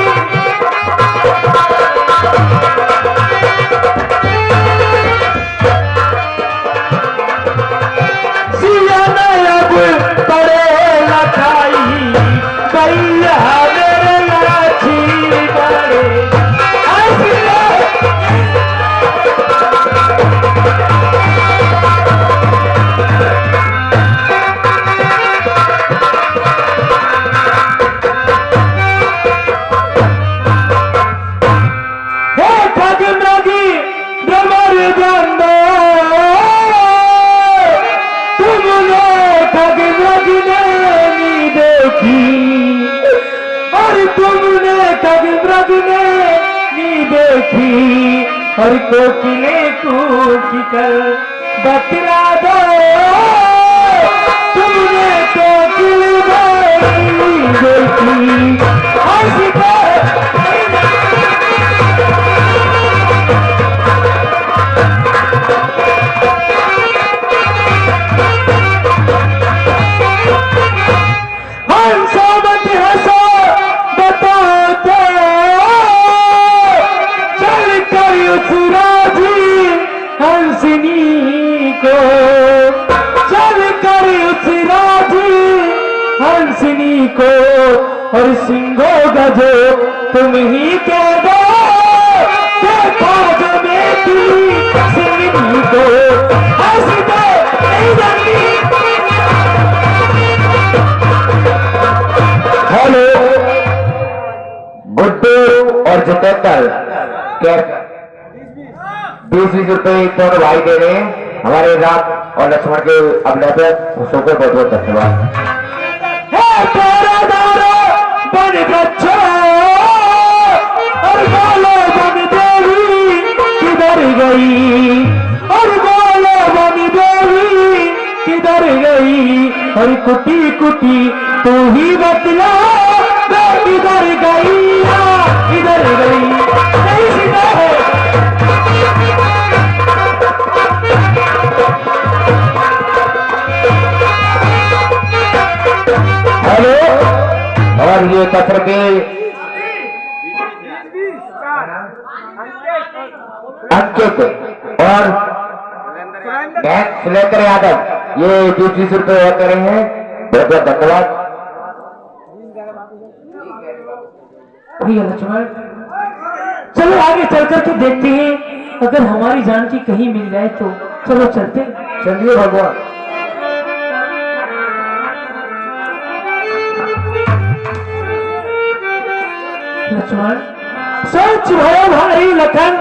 भैया मेरे लाठी बड़े ठगमगी डमर बंदो तुमने ठगमगी नहीं देखी और तुमने ठगमग ने नहीं देखी और कोकिले कूकी कर बतला दो तुमने कोकिल नहीं देखी हंसते हंसनी को चल कर उस राजी हंसनी को और सिंहो गजो तुम ही कह दो देखो जो बेटी सिंहनी को हंसते नहीं जानती। हेलो गुड्डू और जितेंद्र 20-20 रुपए दोनों भाई दे रहे हैं हमारे राम और लक्ष्मण के अगले पे उसको बहुत बहुत धन्यवाद। बन बच्चो और बोलो बन देवी किधर गई और बोलो बन देवी किधर गई और कुटी कुटी तू ही बतला किधर गई किधर गई नहीं सीधा है। हेलो और ये कचर के अंकित और सुरेंद्र यादव ये 20-20 रुपए और करे हैं बहुत बहुत धन्यवाद। भैया लक्ष्मण चलो आगे चल करके देखते हैं अगर हमारी जान की कहीं मिल जाए तो चलो चलते। चलिए भगवान। लक्ष्मण सोच भयो भारी लखन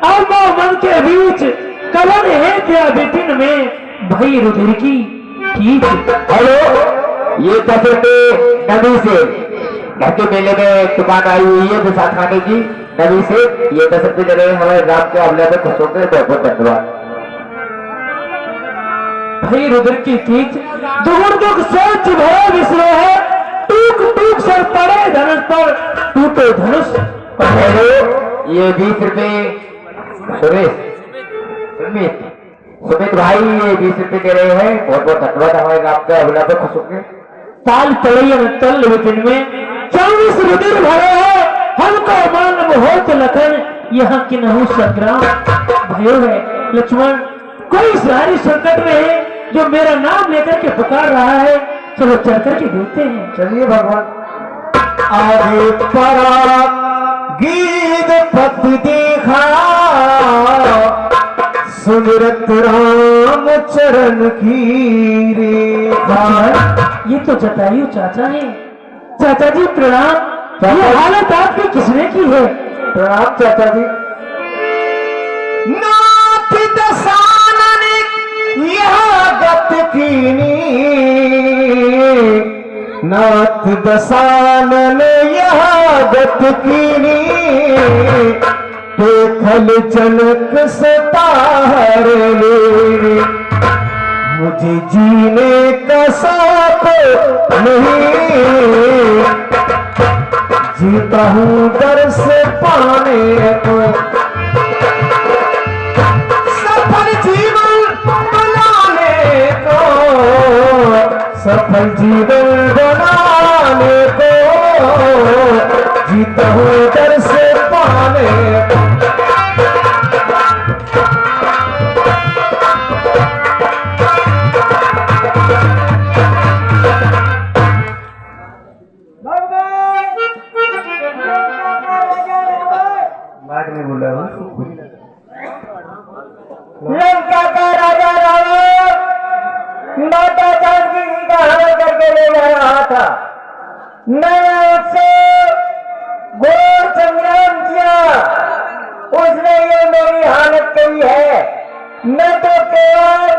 अब मन के बीच कलन है क्या विपिन में भई रुधिर की ठीक। हेलो ये कचर के नदी से घर के मेले में दुकान आई हुई है विशाख खाने की नदी से ये 10 रुपए दे रहे हैं हमारे राम के अवले में खुश होकर बहुत बहुत धन्यवाद। भई रुधिर की कीच दुगुण दुख सोच भयो विश्व है टूक टूक सर पड़े धनुष पर टूटे धनुष। हेलो ये 20 रुपए सुरेश सुमित सुमित भाई ये 20 रुपए दे रहे हैं, बहुत बहुत धन्यवाद हमारे आपका अभिलाष खुश होंगे। ताल तलैया में तल वचन में 24 रुधिर भरे है, हमको मालूम हो तो लखन यहाँ की नहु संग्राम भयो है। लक्ष्मण कोई सारी संकट में है जो मेरा नाम लेकर के पुकार रहा है, चलो चल करके देखते हैं। चलिए भगवान। आगे परा गीत पति देखा, सुमिरत राम चरण की रेखा। ये तो जटायु चाचा है। चाचा जी प्रणाम। ये हालत आपकी किसने की है? प्रणाम चाचा जी। नाथ दसानन यह गत कीनी, नाथ दसानन यह गत कीनी, देखल जनक सतार ले, मुझे जीने का साथ नहीं, जीता हूँ दर्श पाने को, सफल जीवन बनाने को, सफल जीवन बनाने को, जीता हूँ दर्श पाने को। लंका का राजा रावण माता जानकी का हरण करके ले जा रहा था। मैंने उससे घोर संग्राम किया, उसने ये मेरी हालत करी है। मैं तो केवल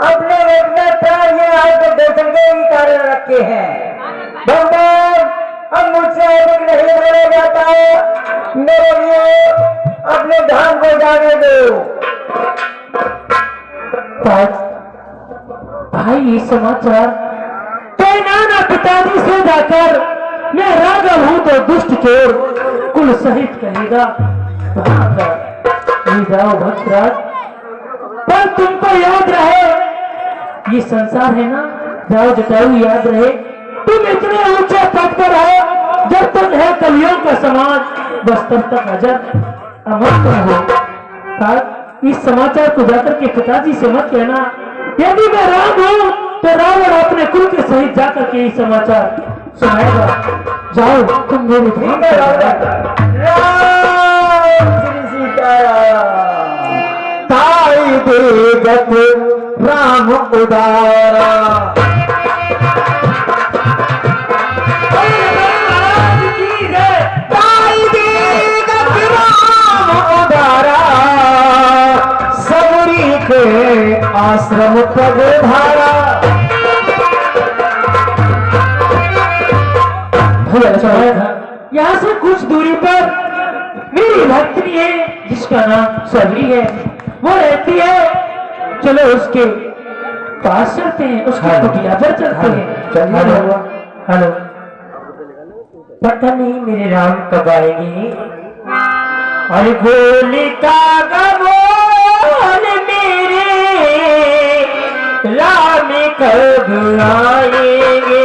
अपने अपने प्राण ये आज दर्शन के ही कारण रखे हैं। भगवान अब मुझसे अधिक नहीं बोला जाता है, मेरे लिए अपने धाम को जाने दो। भाई ये समाचार तो नाना पिताजी से जाकर मैं राघव हूँ तो दुष्ट चोर कुल सहित कहेगा। जाओ भक्तराज, पर तुमको याद रहे ये संसार है ना, जाओ जटायु याद रहे तुम इतने ऊंचे पद पर हो, जब तुम है कलियों का समाज बस तब तक अजर अमर तुम हो। इस समाचार को जाकर के पिताजी से मत कहना, यदि मैं राम हूं तो रावण अपने कुल के सहित जाकर के ये समाचार सुनाएगा। जाओ तुम मेरे ठीक है राम श्री सीताराम। ताई देगत राम उदारा, ताई देगत राम उदारा, सबरी के आश्रम पग धारा। यहाँ से कुछ दूरी पर मेरी भक्ति है जिसका नाम सबरी है, वो रहती है। चलो उसके पास चलते हैं, उसकी कुटिया पर चलते हैं। चलिए हेलो, पता नहीं मेरे राम कब आएंगे। अरे गोली का गबोल मेरे राम कब आएंगे।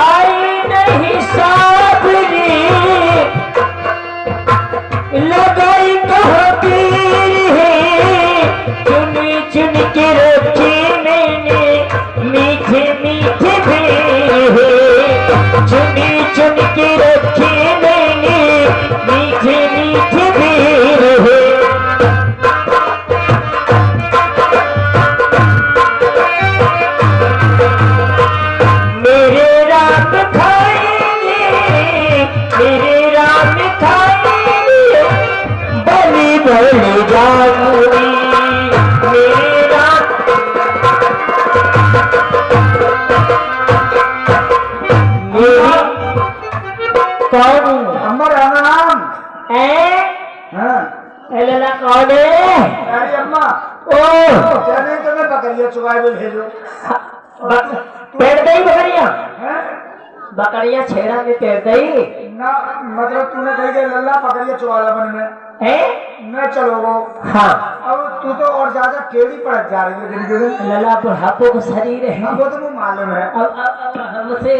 आई कौन अम्मा राम राम। है? हाँ ए लला कौन है? अरे अम्मा ओ चले तो मैं बकरिया चुगाए में भेजो। पेड़ दई बकरिया, हैं? बकरिया छेड़ा में पेड़ दई ना मतलब तूने कही कि लल्ला बकरिया चुगाला मन में है? मैं चलोगो। हाँ अब तू तो और ज्यादा टेढ़ी पड़ जा रही है दिन के दिन। लला बुढ़ापो का शरीर है। हाँ वो तो मुझे मालूम है। अब हमसे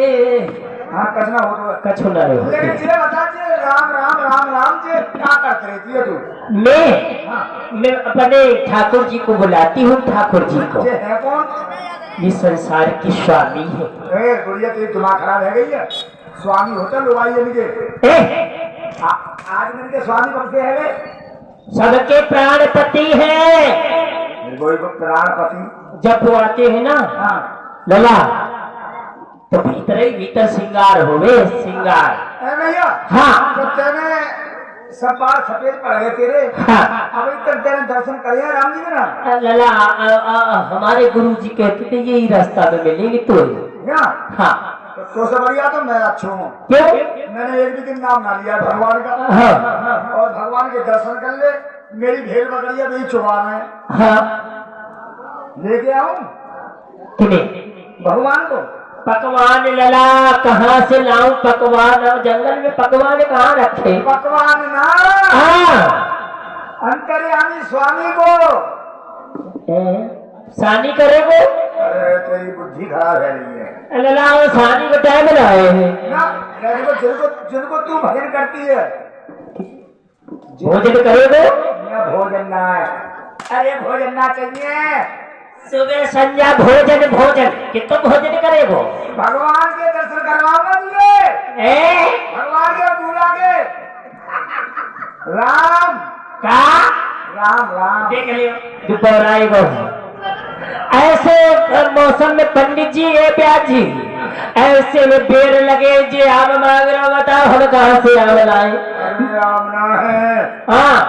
हाँ कचना हो तो कछु न रहो। लेकिन ये बता जे राम राम राम राम जे क्या करते रहती है तू? मैं अपने ठाकुर जी को बुलाती हूँ। ठाकुर जी को, ये है कौन? ये संसार की स्वामी है। ए गुड़िया तेरी दिमाग खराब है गई है। स्वामी होता लोग आइए इनके। आज मेरे के स्वामी कब से है वे? सबके प्राणपति है। कोई प्राणपति जब वो आते हैं ना हाँ लला तो भीतर ही भीतर श्रृंगार होवे, श्रृंगार। ए भैया हाँ तो तेने सब बार सफेद पड़ गए तेरे। हाँ अभी तक तेरे दर्शन करे हैं राम जी के ना? लला हमारे गुरु जी कहते थे यही रास्ता में मिलेगी तो। क्या हाँ तो से बढ़िया तो मैं अच्छा हूँ। क्यों? मैंने एक भी दिन नाम ना लिया भगवान का। हाँ और भगवान के दर्शन कर ले। मेरी भेड़ बकरिया भी चुगा रहे हैं। हाँ लेके आऊं किन्हें? भगवान को? पकवान लला कहाँ से लाऊं पकवान? और जंगल में पकवान कहाँ रखे? भगवान ना हाँ अंतर्यामी स्वामी को। सानी करेगो? अरे तेरी बुद्धि खराब है नहीं है लला वो सानी को टाइम लाए हैं ना। देखो जिनको जिनको तू भजन करती है भोजन करेगो? या भोजन ना है। अरे भोजन ना चाहिए। सुबह संध्या भोजन भोजन कितना भोजन करेगो? भगवान के दर्शन करवाऊंगा तुझे। भगवान के पूजा के। राम का राम राम देख लियो दोपहर आएगो। ऐसे मौसम में पंडित जी है प्याज जी, ऐसे में बेर लगे जी आम मांग रहा, बताओ हम कहाँ से आम लाए? अरे आम ना है। हाँ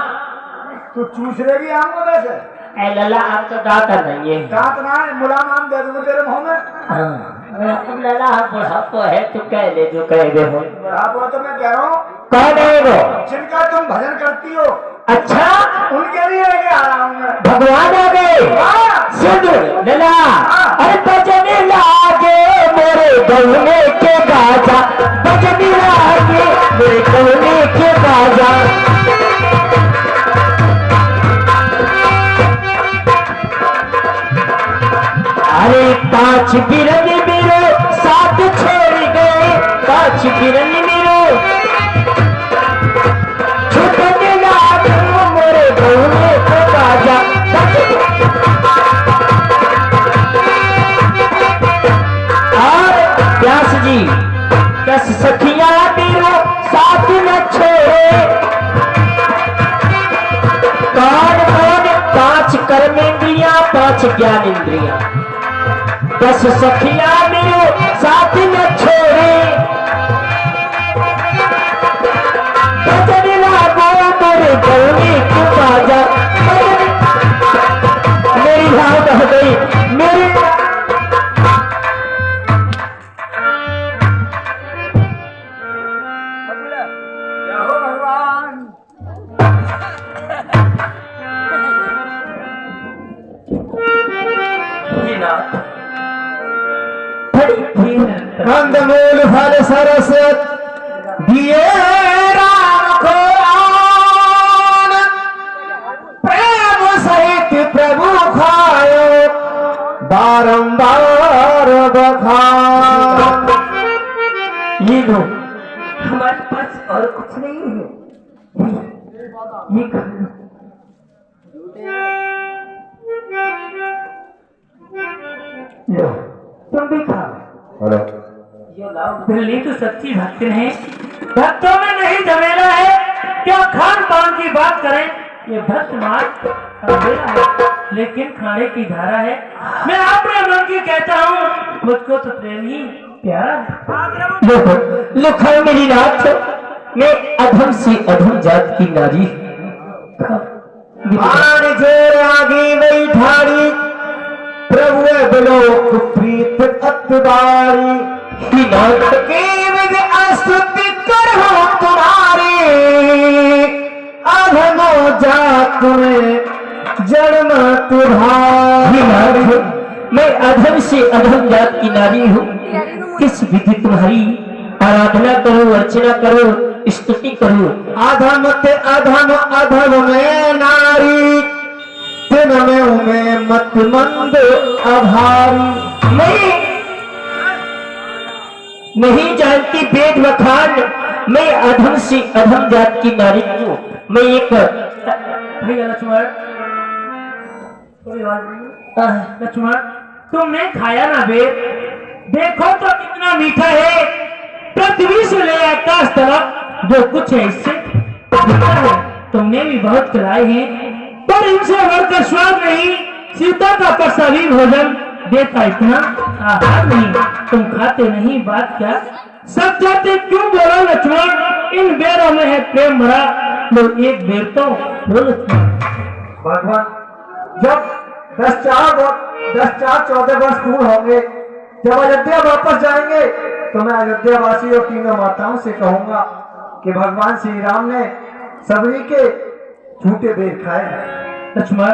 तू चूस लेगी आम को वैसे? ऐ लला आप तो दांत नहीं है। दांत ना है, मुलायम आम दे दूंगा तेरे मुंह में। हाँ लला बुढ़ापो है तू कह ले जो कह दे हो। वो तो मैं कह रहा हूँ कौन है वो? जिनका तुम भजन करती हो अच्छा उनके लिए लेके आ रहा हूँ मैं। भगवान आ गए। सुन लला अरे भजन लागे मेरे गौने के बाजा, भजन लागे मेरे गौने के बाजा। अरे पांच बिरन मेरो साथ छोड़ गए, पांच बिरन मेरो छुटने लागे मेरे गौने के बाजा। और व्यास जी 10 सखियां मेरो साथ न छोड़े। कौन कौन? 5 कर्मेंद्रियां 5 ज्ञानेंद्रियां। 10 सखियां मेरो साथ न छोड़े। भजन लागो मेरे गौने की बाजा। मेरी हाथ हो गई मेरी। क्या हो भगवान? कंदमूल फल सरस दिए राम को आन, प्रेम सहित प्रभु खाए बारंबार बखान। ये लो हमारे पास और कुछ नहीं है। ये खाओ। लो तुम भी खाओ। ये लाओ। दिल्ली तो सच्ची भक्त है, भक्तों में नहीं झमेला है। क्या खान पान की बात करें, ये भक्त मार्ग अंधेरा है लेकिन खाने की धारा है। मैं अपने मन की कहता हूँ, मुझको तो प्रेम ही प्यारा है। लिखा मेरी नाथ, मैं अधम से अधम जात की नारी। आन जोर आगे वही ठाड़ी, प्रभु बिलोक प्रीत अतबारी। नाथ के विद अस्तुति करहो भाई, मैं अधम से अधम जात की नारी हूँ। किस विधि तुम्हारी आराधना करूं, अर्चना करूं, स्तुति करूं? अधम ते अधम अधम में नारी, दिन में मत मंद अभारी। नहीं जानती वेद वखान, मैं अधम से अधम जात की नारी हूँ। मैं एक भैया लक्ष्मण, थोड़ी आवाज नहीं। लक्ष्मण, तुमने खाया ना वेद? देखो तो कितना मीठा है। पृथ्वी से ले आकाश तक जो कुछ है इससे मीठा है। तुमने भी बहुत खिलाए हैं, पर इनसे बढ़कर स्वाद नहीं। सीता का प्रसादी भोजन देता इतना आहार नहीं। तुम खाते नहीं, बात क्या? सब जाते क्यों बोलो लक्ष्मण? इन बेरों में है प्रेम भरा, लो एक बेर तो लो लक्ष्मण। भगवान, जब 10-4 वर्ष पूर्ण होंगे, जब अयोध्या वापस जाएंगे, तो मैं अयोध्या वासी और तीनों माताओं से कहूंगा कि भगवान श्री राम ने सबरी के झूठे बेर खाए हैं। लक्ष्मण,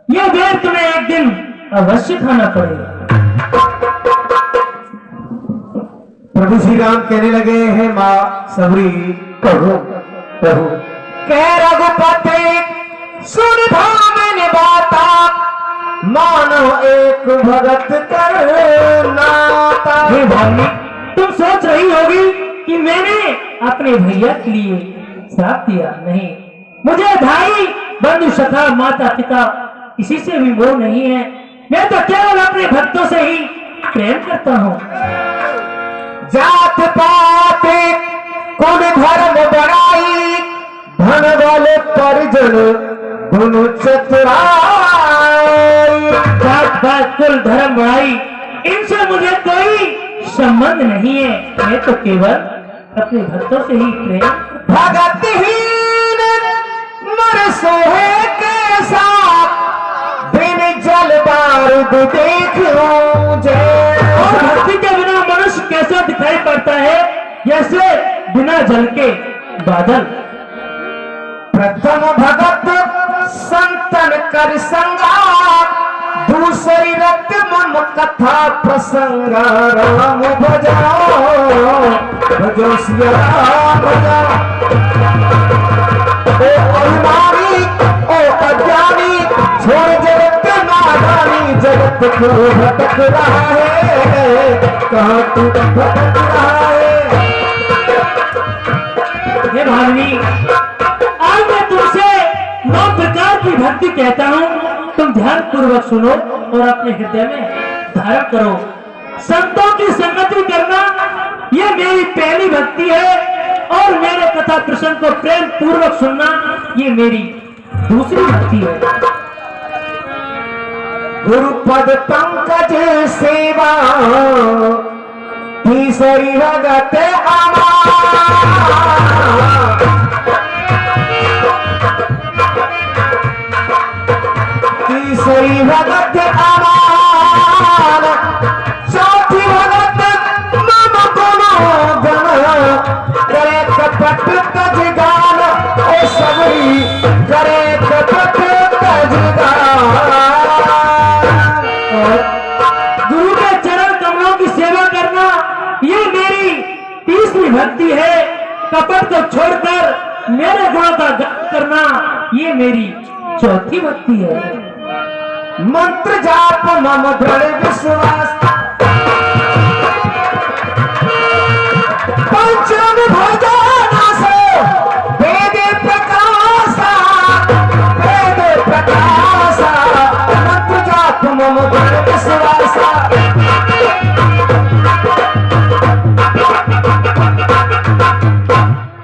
यह बेर तुम्हें एक दिन अवश्य खाना पड़ेगा। प्रभु श्री राम कहने लगे हैं, माँ सबरी, कहो कहो। कह रघुपति सुन धाम बाता, मानो एक भगत कर नाता। हे भाभी, तुम सोच रही होगी कि मैंने अपने भैया के लिए श्राप दिया। नहीं, मुझे भाई, बंधु, सखा, माता, पिता किसी से भी मोह नहीं है। मैं तो केवल अपने भक्तों से ही प्रेम करता हूँ। जात पात कुल धर्म बड़ाई, धन वाले परिजन दोनों चतुराई। जात पात कुल धर्म बड़ाई, इनसे मुझे कोई संबंध नहीं है। मैं तो केवल अपने भक्तों से ही प्रेम। भगतहीन मर सोहे के साथ, बिन जल बारूद देखूं जय। और भक्ति के बिना मनुष्य कैसा दिखाई पड़ता है? जैसे बिना जल के बादल। प्रथम भगत संतन कर संगा, दूसरी रत मम कथा प्रसंगा। राम भजाओ भजो सिया राम भजाओ। ओ अभिमानी, ओ अज्ञानी, छोड़ जगत नादानी। जगत को भटक रहा है, कहाँ तू भटक रहा है? हे भावी, आज मैं तुमसे 9 प्रकार की भक्ति कहता हूँ। तुम ध्यान पूर्वक सुनो और अपने हृदय में धारण करो। संतों की संगति करना ये मेरी पहली भक्ति है, और मेरे कथा प्रसंग को प्रेम पूर्वक सुनना ये मेरी दूसरी भक्ति है। गुरुपद पंकज सेवा, तीसरी भगत तीसरी भगत अमान, चौथी भगत मम गुणो गण। करे कपट तज गान, ओ सबरी करे कपट तज गान। गुरु के चरण कमलों की सेवा करना ये मेरी तीसरी भक्ति है। कपट को छोड़कर मेरे गुणों का गान करना ये मेरी चौथी भक्ति है। मंत्र जाप मम दृढ़ विश्वास, पंचम भजन से वेद प्रकाशा, वेद प्रकाशा। मंत्र जाप मम दृढ़ विश्वास।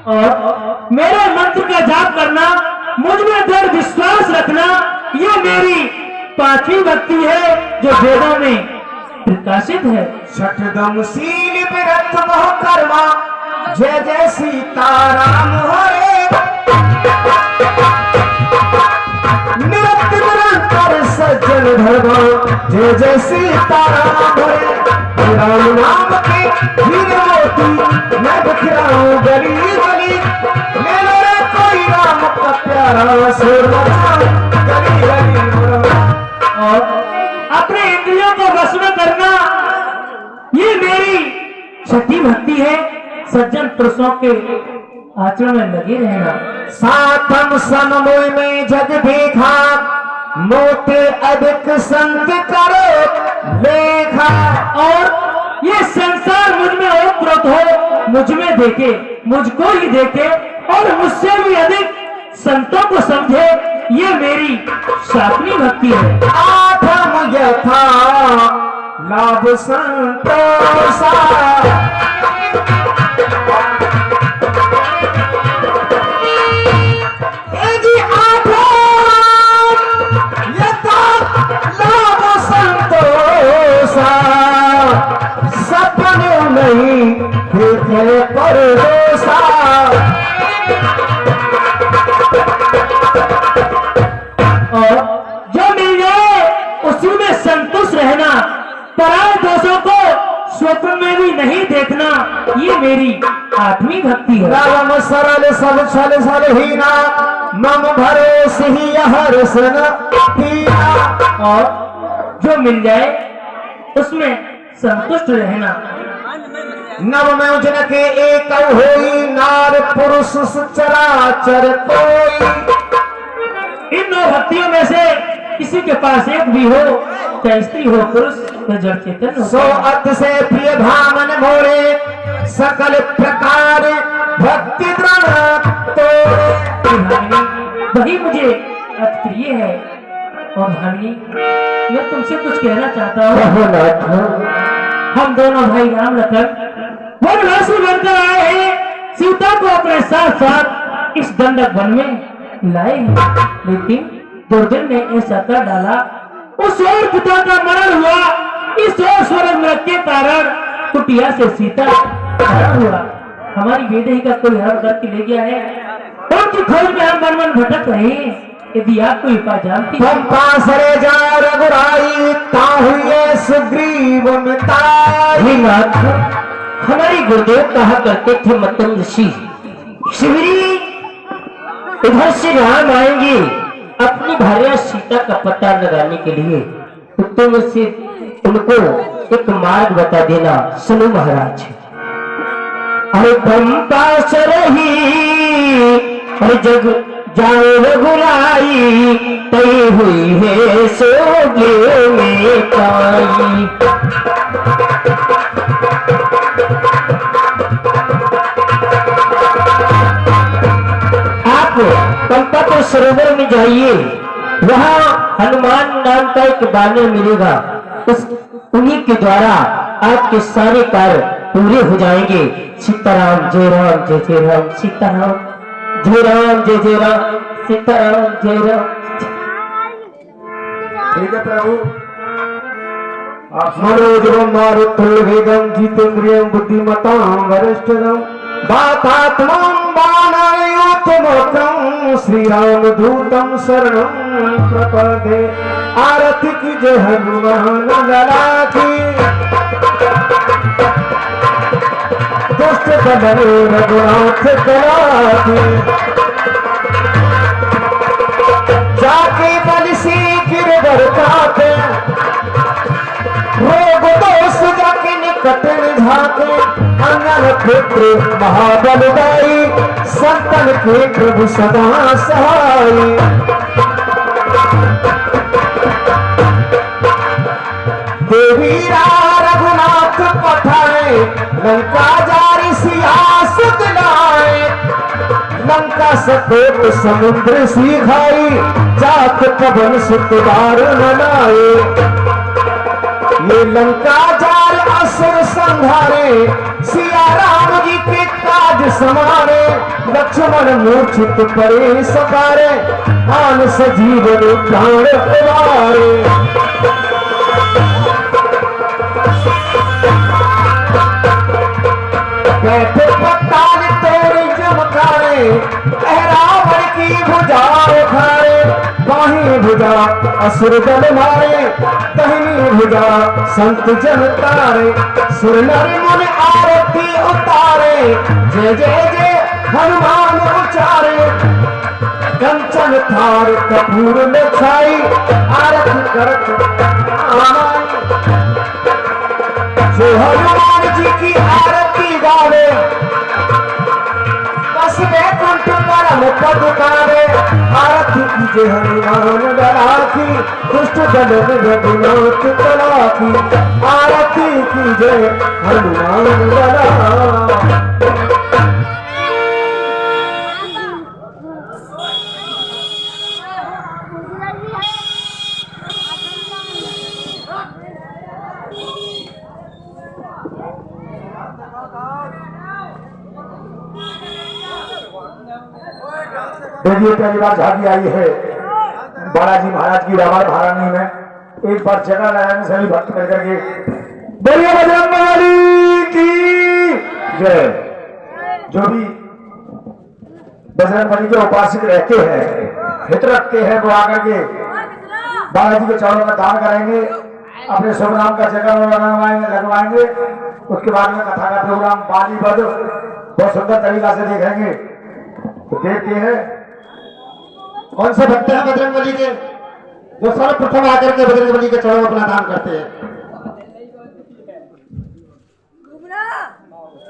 और मेरे मंत्र का जाप करना, मुझ में दृढ़ विश्वास रखना ये मेरी पांचवी भक्ति है, जो वेदों में प्रकाशित है। छठदम शील विरत मोह कर्मा, जय जय सीताराम हरे। निरत निरंतर सज्जन धर्म, जय जय सीताराम हरे। राम नाम के हीरे मोती मैं बिखराऊं गली गली। ले लो रे कोई राम का प्यारा सुर, गली गली। आठवीं भक्ति है सज्जन पुरुषों के आचरण में लगे रहना। साथम सममोय में जग देखा, मोते अधिक संत करो लेखा। और ये संसार मुझ में ओतप्रोत हो, मुझ में देखे, मुझको ही देखे और मुझसे भी अधिक संतों को समझे, ये मेरी सातवीं भक्ति है। आठम यथा लाभ संतोषा, जी आठम यथा लाभ संतोषा, सपने नहीं देखे परदोषा। और जो मिल जाए उसी में संतुष्ट रहना, पराय दोषों को स्वप्न में भी नहीं देखना, ये मेरी आठवीं भक्ति है। राम सरल सब छल छल हीना, मम भरोसे ही हर सन पीना। और जो मिल जाए उसमें संतुष्ट रहना। नव में उजन के एक होई, नार पुरुष चराचर कोई। इन नौ भक्तियों में से किसी के पास एक भी हो, चाहे स्त्री हो पुरुष या जड़ चेतन हो, सो अत से प्रिय भामन मोरे, सकल प्रकार भक्ति द्रढ़ तो। वही मुझे अति प्रिय है। और भामिनी, मैं तुमसे कुछ कहना चाहता हूँ। हम दोनों भाई राम लखन वनवासी बनकर आए हैं, सीता को अपने साथ साथ इस दंडक वन में लाए हैं, लेकिन दुर्जन ने ऐसा कर डाला, उस और पिता का मरण हुआ, इस और स्वर्ग नरक के कारण कुटिया से सीता हरण हुआ। हमारी वेदेही का कोई हर करके ले गया है, उनकी खोज में हम मन भटक रहे हैं। यदि आप कोई उपाय जानती हैं, हम पासरे जा रघुराई, ताहु ये सुग्रीव मिताई। नाथ, हमारी गुरुदेव कहा करते थे मतंग ऋषि, शिवरी इधर से राम आएंगे अपनी भार्या सीता का पता लगाने के लिए, तो तुम से उनको एक मार्ग बता देना। सुनो महाराज। अरे तुम पास रही और जग जाओ रघुराई, तय हुई है सोगे में पाई। आप पंपा सरोवर में जाइए, वहाँ हनुमान नाम का एक बानर मिलेगा, उन्हीं के द्वारा आपके सारे कार्य पूरे हो जाएंगे। सीताराम जय राम जय जय राम, सीताराम जय राम जय जय राम, सीताराम जय राम। ठीक है प्रभु, मनोजवम मारुतुल्य वेगम, जितेन्द्रियम बुद्धिमताम वरिष्ठम, वातात्मम वानरयूथमोक्तम, श्री राम दूतम शरणं प्रपदे। आरती की जय हनुमान लाला की, दुष्ट बदन रघुनाथ कला की। जाके बलसी गिरधर काटे, रोग दोष जाके निकट झाके। अंगन पुत्र महाबल दाई, संतन के प्रभु सदा सहाय। देवी रघुनाथ पठाए, लंका जारी सियासत लाए। लंका सफेद समुद्र सिखाई, जात पवन सुत दारुण लाए। ये लंका जाल असुर संहारे, सिया राम जी के काज समारे। लक्ष्मण मूर्छित परे सकारे, आन सजीवन प्राण उबारे। बैठे पत्ताल तोड़ चमकारे, रावण की भुजा उखाड़े। बाहीं भुजा असुर दल मारे, दाहिनी भुजा संत जन तारे। सुर नर मुनि आरती उतारे, जय जय जय हनुमान उचारे। कंचन थार कपूर में छाई, आरती करत आनाई। जो हनुमान जी की आरती गावे कसबे कुंठ करम पद कावे आरती कीजे हनुमान डराकी दुष्ट दल विनोद तलाकी आरती कीजे हनुमान डराकी देखिए पहली बार झांकी आई है बालाजी महाराज की रावण महारानी में। एक बार जगह लगाने सभी भक्त मिलकर के बोलिए बजरंगबली की जय। जो भी बजरंगबली के उपासक रहते हैं हित रखते हैं वो आकर के बालाजी के चरणों में दान करेंगे, अपने शुभ नाम का जगह लगवाएंगे। उसके बाद में कथा का प्रोग्राम बालीबद्ध बहुत सुंदर तरीका से देखेंगे। तो देखते हैं कौन से भक्त हैं बजरंगबली के जो सर्वप्रथम आकर के बजरंगबली के चरणों में अपना दान करते हैं।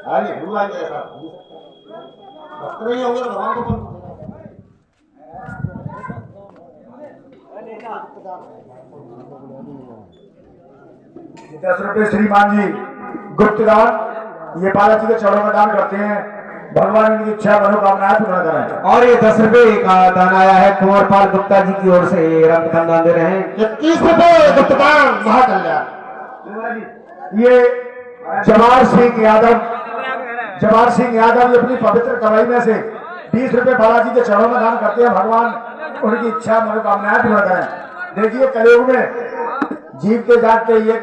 अरे भूल आ गया ऐसा भक्त नहीं होंगे तो भगवान को ₹10 श्रीमान जी गुप्त दान ये बालाजी के चरणों में दान करते हैं। भगवान की इच्छा मनोकामनाएं पूर्ण करें। और ये 10 रुपए का दान आया है कुंवरपाल गुप्ता जी की ओर से, रंगदान दान दे रहे हैं। 21 रुपए गुप्त दान महाकल्याण। ये जवाहर सिंह यादव ये अपनी पवित्र कमाई में से 20 रुपए बालाजी के चरणों में दान करते हैं। भगवान उनकी इच्छा मनोकामनाएं पूर्ण करें। देखिए कलयुग में जीव के जागते ये